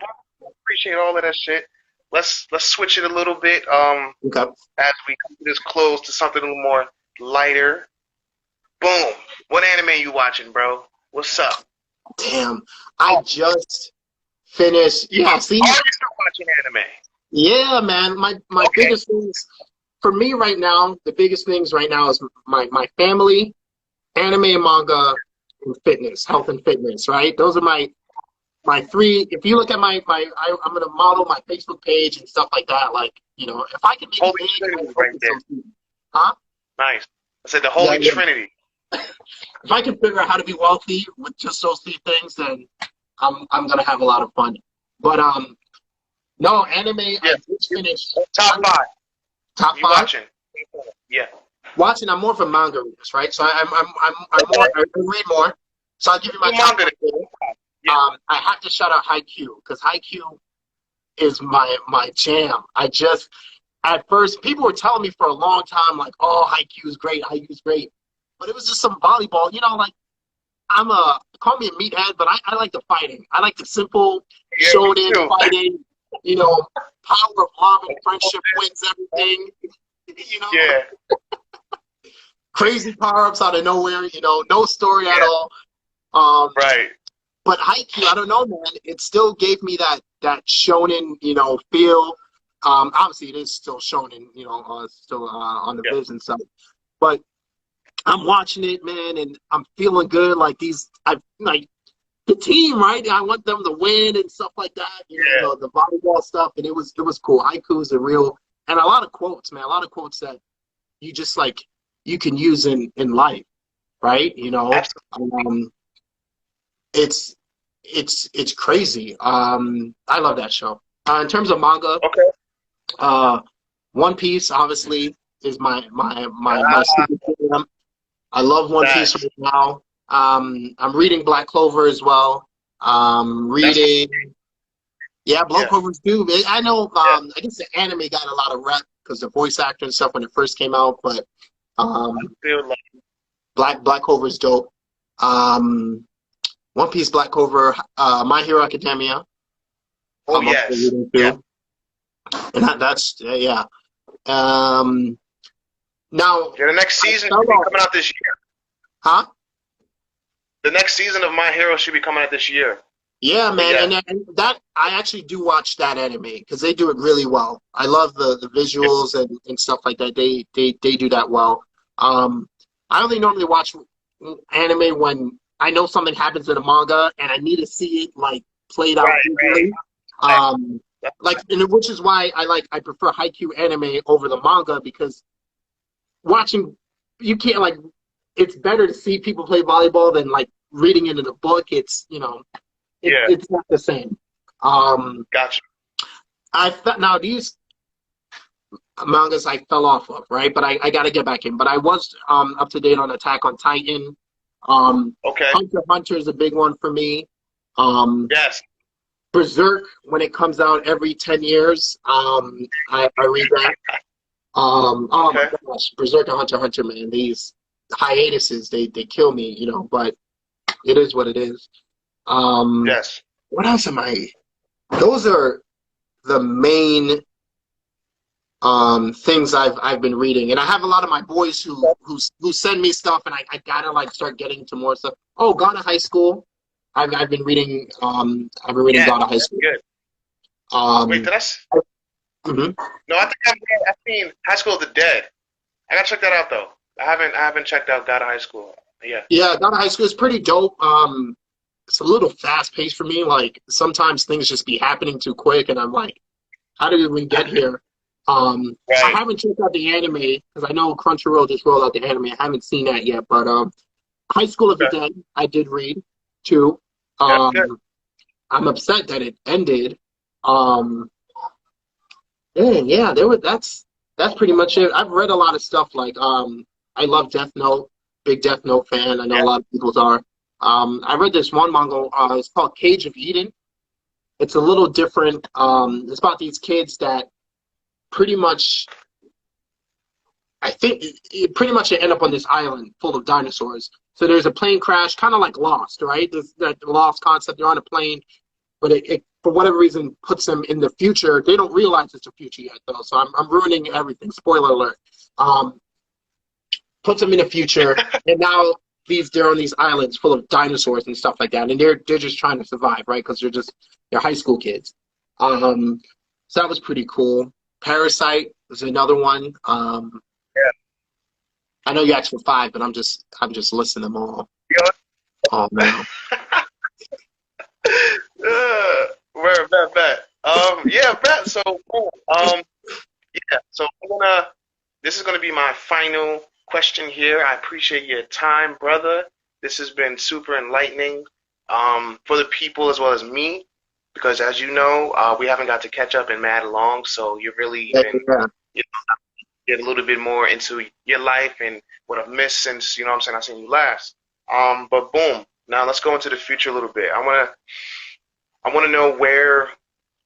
appreciate all of that shit. Let's switch it a little bit. Okay. As we come to this close to something a little more lighter. Boom. What anime you watching, bro? What's up? Damn. I just finished. Yeah. See. Are you still watching anime? Yeah, man. My Okay. biggest things for me right now, the biggest things right now is my family, anime and manga, and fitness, health and fitness, right? Those are my three. If you look at I'm gonna model my Facebook page and stuff like that. Like, you know, if I can make it Holy big, I Trinity right focus there. on food. Huh? Nice. I said the Yeah, Holy yeah. Trinity. If I can figure out how to be wealthy with just those three things, then I'm gonna have a lot of fun. But no, anime. Yeah. I just finished Top five. top You five. watching? Yeah. Watching, I'm more of a manga reader, right? So I'm more. I read more. So I'll give you my Who top manga? five. Yeah. I have to shout out Haikyuu because Haikyuu is my jam. I just at first people were telling me for a long time like, oh, Haikyuu is great, Haikyuu's great, but it was just some volleyball. You know, like call me a meathead, but I like the fighting. I like the simple Yeah, me shonen too. fighting. You know, power of love and friendship wins everything. You know, Yeah. crazy power ups out of nowhere. You know, no story at Yeah. all. Right. But Haikyuu, I don't know, man. It still gave me that shonen, you know, feel. Obviously, it is still shonen, you know, still on the Yeah. Viz and stuff. But I'm watching it, man, and I'm feeling good. Like I like the team, right? I want them to win and stuff like that. You know, the volleyball stuff, and it was cool. Haiku is a real, and a lot of quotes, man. A lot of quotes that you just like you can use in life, right? You know, Absolutely. it's crazy. I love that show. In terms of manga, Okay. One Piece obviously is my super jam. I love One Piece Nice. right now. I'm reading Black Clover as well. That's Reading, yeah, Black yeah. Clover's due. I know. Yeah. I guess the anime got a lot of rep because the voice actor and stuff when it first came out. But I feel like Black Clover's dope. One Piece, Black Clover, My Hero Academia. oh I'm up for yes. reading Yeah. too. And that's yeah. Um, now, Yeah. The next season fell should be off. coming out this year. Huh? The next season of My Hero should be coming out this year. Yeah, man, Yeah. and that I actually do watch that anime because they do it really well. I love the Yeah. visuals and stuff like that. They do that well. I only normally watch anime when I know something happens in a manga and I need to see it like played out Right. visually. Right. Like, and which is why I prefer Haikyuu anime over the manga because watching you can't like it's better to see people play volleyball than like reading it in a book. It's you know. Yeah. It's not the same. Gotcha. Now these mangas I fell off of, right? But I got to get back in. But I was up to date on Attack on Titan. Okay. Hunter x Hunter is a big one for me. Um, Yes. Berserk when it comes out every 10 years. I read that. Oh my Okay. gosh, Berserk and Hunter x Hunter, man. These hiatuses they kill me, you know. But It is what it is. Yes. What else am I? Those are the main things I've been reading, and I have a lot of my boys who send me stuff, and I gotta like start getting into more stuff. Oh, God of High School. I've been reading. I've been reading Yeah, God of High that's School. good. Wait, Um, did I? mhm. No, I think I've seen High School of the Dead. I gotta check that out though. I haven't checked out God of High School. Yeah. Yeah, God of High School is pretty dope. It's a little fast paced for me. Like sometimes things just be happening too quick, and I'm like, how did we even get here? I Right. haven't checked out the anime because I know Crunchyroll just rolled out the anime. I haven't seen that yet, but High School of the Okay. Dead I did read too. That's good. I'm upset that it ended. Um, and yeah, that's pretty much it. I've read a lot of stuff like I love Death Note, big Death Note fan. I know Yeah. a lot of people are. I read this one manga. It's called Cage of Eden. It's a little different. It's about these kids that pretty much, I think, it pretty much they end up on this island full of dinosaurs. So there's a plane crash, kind of like Lost, right? That Lost concept. They're on a plane, but it for whatever reason puts them in the future. They don't realize it's a future yet, though. So I'm ruining everything. Spoiler alert. Um, Puts them in the future, and now they're on these islands full of dinosaurs and stuff like that, and they're just trying to survive, right? Because they're high school kids. So that was pretty cool. Parasite was another one. Yeah. I know you asked for five, but I'm just listing them all. Yeah. Oh man. Where bet. Yeah, bet. So cool. Yeah. So this is gonna be my final question here. I appreciate your time, brother. This has been super enlightening, for the people as well as me, because as you know, we haven't got to catch up in mad long. So you've really Yeah, been, yeah. you know, get a little bit more into your life and what I've missed since, what I'm saying, I seen you last. But boom. Now let's go into the future a little bit. I wanna know where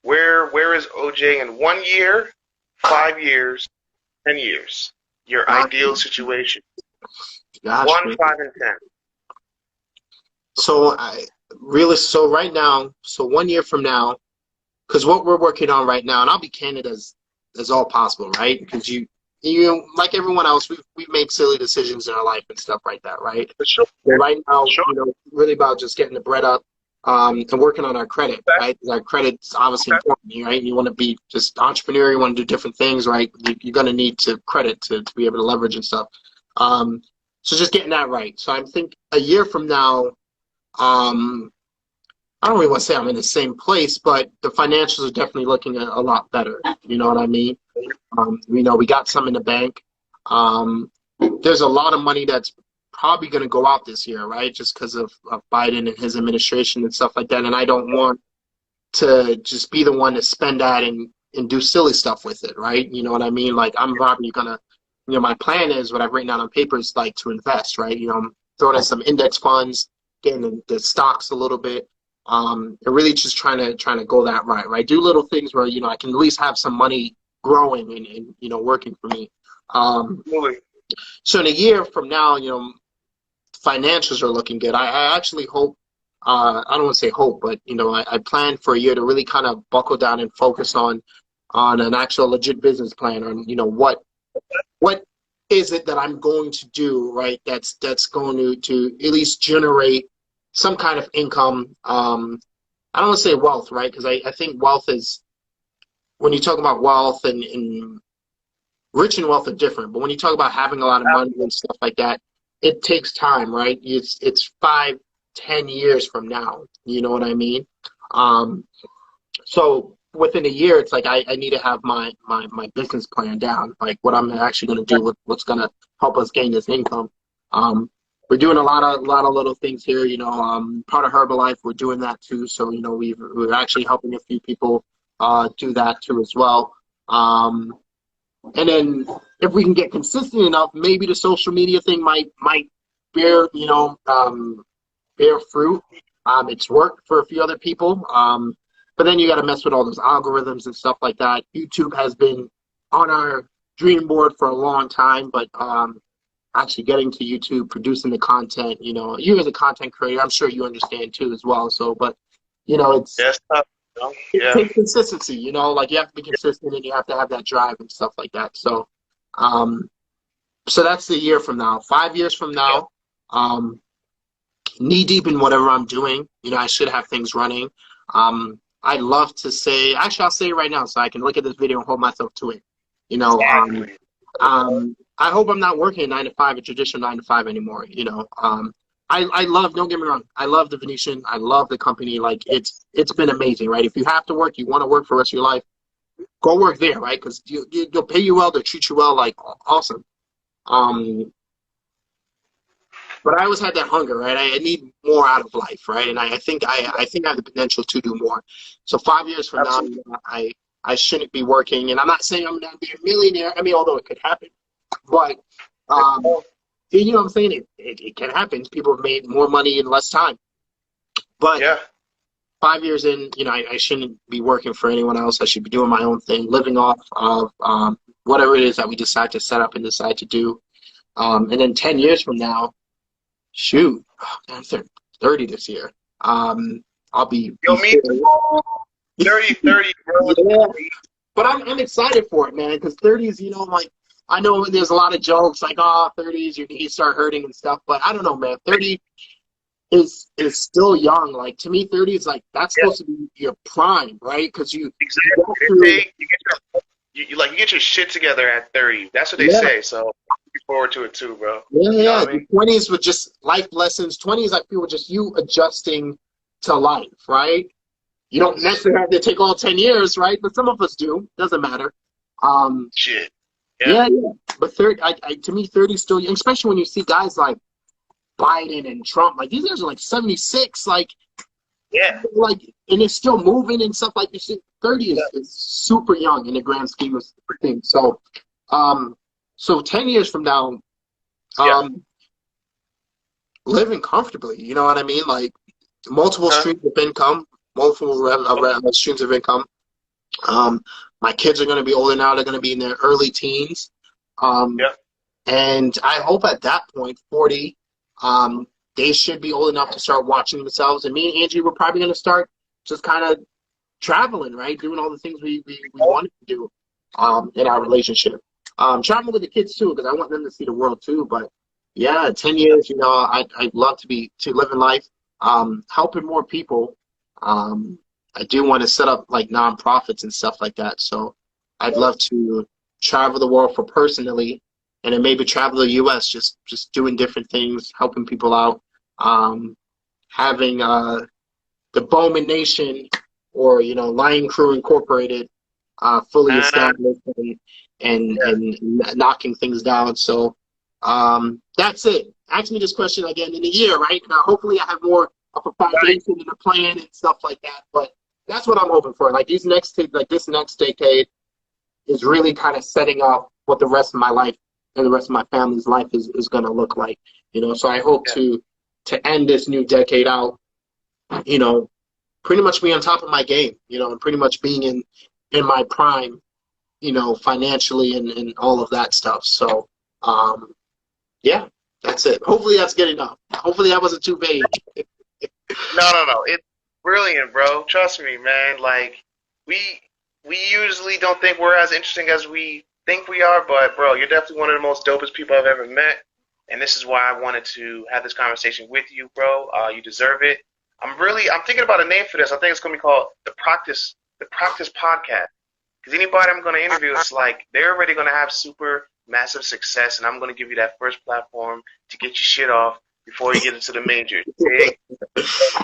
is OJ in 1 year, 5 years, 10 years? Your ideal situation. Gosh, One, man. 5, and 10. So I really so right now, so 1 year from now, because what we're working on right now, and I'll be candid as all possible, right? Because you like everyone else, we've made silly decisions in our life and stuff like that, right? For sure. But right now, Sure. really about just getting the bread up, and working on our credit, Okay. right? Our credit's obviously Okay. important, right? You want to be just entrepreneur, you want to do different things, right? You're going to need to credit to be able to leverage and stuff. Um, so just getting that right. So I think a year from now, um, I don't really want to say I'm in the same place, but the financials are definitely looking a lot better. You know what I mean? We got some in the bank. Um, there's a lot of money that's probably going to go out this year, right? Just because of Biden and his administration and stuff like that. And I don't want to just be the one to spend that and do silly stuff with it, right? You know what I mean? Like I'm probably going to, my plan is what I've written down on paper is like to invest, right? I'm throwing in some index funds, getting the stocks a little bit. And really just trying to go that right? Do little things where, I can at least have some money growing and working for me. Absolutely. So in a year from now, financials are looking good. I actually hope, I don't want to say hope, but I plan for a year to really kind of buckle down and focus on an actual legit business plan on, what is it that I'm going to do, right? That's going to at least generate some kind of income. I don't want to say wealth, right? Because I think wealth is, when you talk about wealth and rich and wealth are different, but when you talk about having a lot of money and stuff like that, it takes time, right? It's 5-10 years from now. You know what I mean? So within a year, it's like I need to have my business plan down, like what I'm actually going to do, what's going to help us gain this income. We're doing a lot of little things here. Part of Herbalife, we're doing that too. So we're actually helping a few people do that too as well. And then if we can get consistent enough, maybe the social media thing might bear bear fruit. It's worked for a few other people. But then you got to mess with all those algorithms and stuff like that. YouTube has been on our dream board for a long time, but actually getting to YouTube, producing the content. You know, you as a content creator, I'm sure you understand too as well. So, but you know, That's tough. You know? it Yeah. takes consistency. You know, like you have to be consistent and you have to have that drive and stuff like that. So, um, so that's the year from now. 5 years from now, um, knee deep in whatever I'm doing. You know, I should have things running. I'd love to say, actually, I'll say it right now so I can look at this video and hold myself to it. You know, Exactly. I hope I'm not working a 9 to 5, a traditional 9 to 5 anymore. You know, I love, don't get me wrong, I love the Venetian. I love the company. Like it's been amazing, right? If you have to work, you want to work for the rest of your life, go work there, right? Because they'll pay you well, they'll treat you well, like awesome. Um, but I always had that hunger, right? I need more out of life, right? And I think I have the potential to do more. So 5 years from now, Absolutely. I shouldn't be working, and I'm not saying I'm going to be a millionaire. I mean, although it could happen, but you know what I'm saying? It can happen. People have made more money in less time. But Yeah. 5 years in, you know, I shouldn't be working for anyone else. I should be doing my own thing, living off of whatever it is that we decide to set up and decide to do. And then 10 years from now, shoot, oh, man, I'm 30 this year. I'll Yo, be me too. 30, bro. yeah. But I'm excited for it, man, because 30s, you know, like I know there's a lot of jokes like, oh, 30s, your knees start hurting and stuff, but I don't know, man. 30 is still young. Like to me, 30 is like that's Yeah, supposed to be your prime, right? Because you go exactly. through, You get your shit together at 30. That's what they yeah, say. So I'm looking forward to it too, bro. yeah, You know yeah. what I The mean? 20s were just life lessons. 20s, I feel, were just you adjusting to life, right? You don't Yes. necessarily have to take all 10 years, right? But some of us do. Doesn't matter. Um, Shit. Yeah. yeah, yeah. But to me, 30 is still young, especially when you see guys like Biden and Trump. Like these guys are like 76, Yeah. like, and it's still moving and stuff like this. 30 Yeah. is super young in the grand scheme of things. So, um, so 10 years from now, Yeah. um, living comfortably, you know what I mean? Like multiple Huh? streams of income, multiple streams of income. Um, my kids are going to be older now. They're going to be in their early teens. Um, Yeah. and I hope at that point, 40, they should be old enough to start watching themselves. And me and Angie, we're probably going to start just kind of traveling, right? Doing all the things we wanted to do in our relationship. Traveling with the kids too, because I want them to see the world too. But yeah, 10 years, you know, I'd love to live in life, helping more people. I do want to set up like nonprofits and stuff like that. So I'd love to travel the world for personally, and then maybe travel the U.S. just doing different things, helping people out, having the Bowman Nation or you know Lion Crew Incorporated fully Uh, established yeah. and knocking things down. So that's it. Ask me this question again in a year, right? Now, hopefully, I have more of a Right. foundation and a plan and stuff like that. But that's what I'm hoping for. Like this next decade is really kind of setting up what the rest of my life and the rest of my family's life is going to look like. You know, so I hope Yeah. to end this new decade out, you know, pretty much be on top of my game, you know, and pretty much being in my prime, you know, financially and all of that stuff. So, yeah, that's it. Hopefully that's good enough. Hopefully that wasn't too vague. No. It's brilliant, bro. Trust me, man. Like we we usually don't think we're as interesting as we think we are, but bro, you're definitely one of the most dopest people I've ever met. And this is why I wanted to have this conversation with you, bro. You deserve it. I'm thinking about a name for this. I think it's gonna be called the Practice Podcast. Because anybody I'm gonna interview, it's like they're already gonna have super massive success, and I'm gonna give you that first platform to get your shit off before you get into the majors. Dig?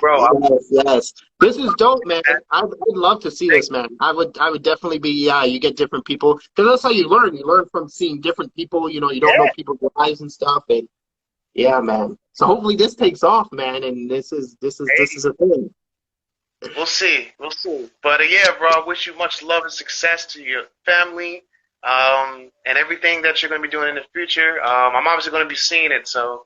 Bro, Yes, yes. This is dope, man. I'm I'd love to see this, man. I would definitely be, yeah, you get different people. Because that's how you learn. You learn from seeing different people. You know, you don't know yeah. people's lives and stuff. And yeah, man. So hopefully this takes off, man. And this is a thing. We'll see. We'll see. But yeah, bro, I wish you much love and success to your family, and everything that you're going to be doing in the future. I'm obviously going to be seeing it, so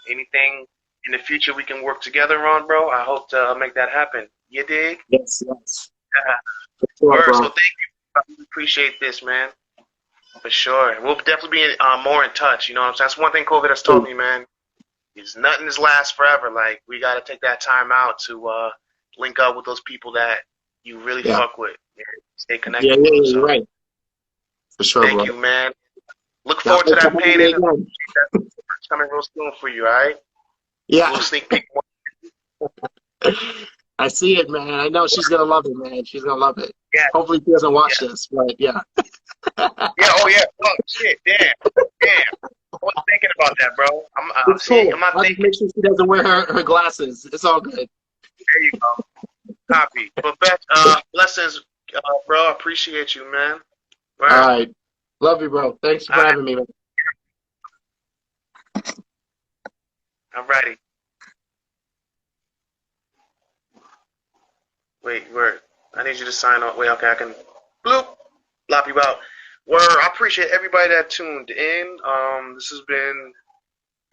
anything in the future we can work together on, bro. I hope to make that happen. You dig? Yes, yes. Yeah. For sure, Word. So bro. thank you. I really appreciate this, man. For sure. We'll definitely be more in touch. You know what I'm saying? That's one thing COVID has taught me, man. Is nothing is lasts forever. Like we got to take that time out to link up with those people that you really Yeah. fuck with. Yeah, stay Yeah, connected with yeah, them. yeah, you're So right. For sure, thank bro. you, man. Look Yeah, forward to thanks for that having me painting. again. That's coming real soon for you. All right. A Yeah, little sneak peek. I see it, man. I know she's gonna love it, man. She's gonna love it. Yeah. Hopefully, she doesn't watch Yeah. this, but yeah. Yeah. Oh yeah. Oh shit. Damn. Damn. I wasn't thinking about that, bro. It's See. cool. I'm not I'll just thinking. make sure she doesn't wear her glasses. It's all good. There you go. Copy. But best blessings, bro. I appreciate you, man. All Word. right. Love you, bro. Thanks All for right. having me, man. I'm ready. Wait, word. I need you to sign off. Wait, okay, I can bloop, blop you out. Word. I appreciate everybody that tuned in. This has been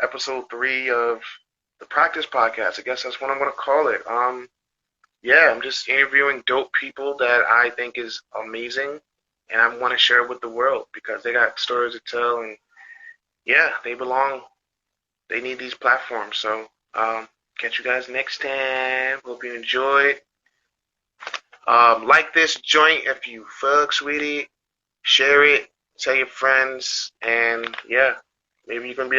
episode 3 of the Practice Podcast. I guess that's what I'm gonna call it. Yeah, I'm just interviewing dope people that I think is amazing, and I want to share it with the world because they got stories to tell, and yeah, they belong. They need these platforms. So, catch you guys next time. Hope you enjoyed. Like this joint if you fucks with it. Share it. Tell your friends. And yeah, maybe you can be on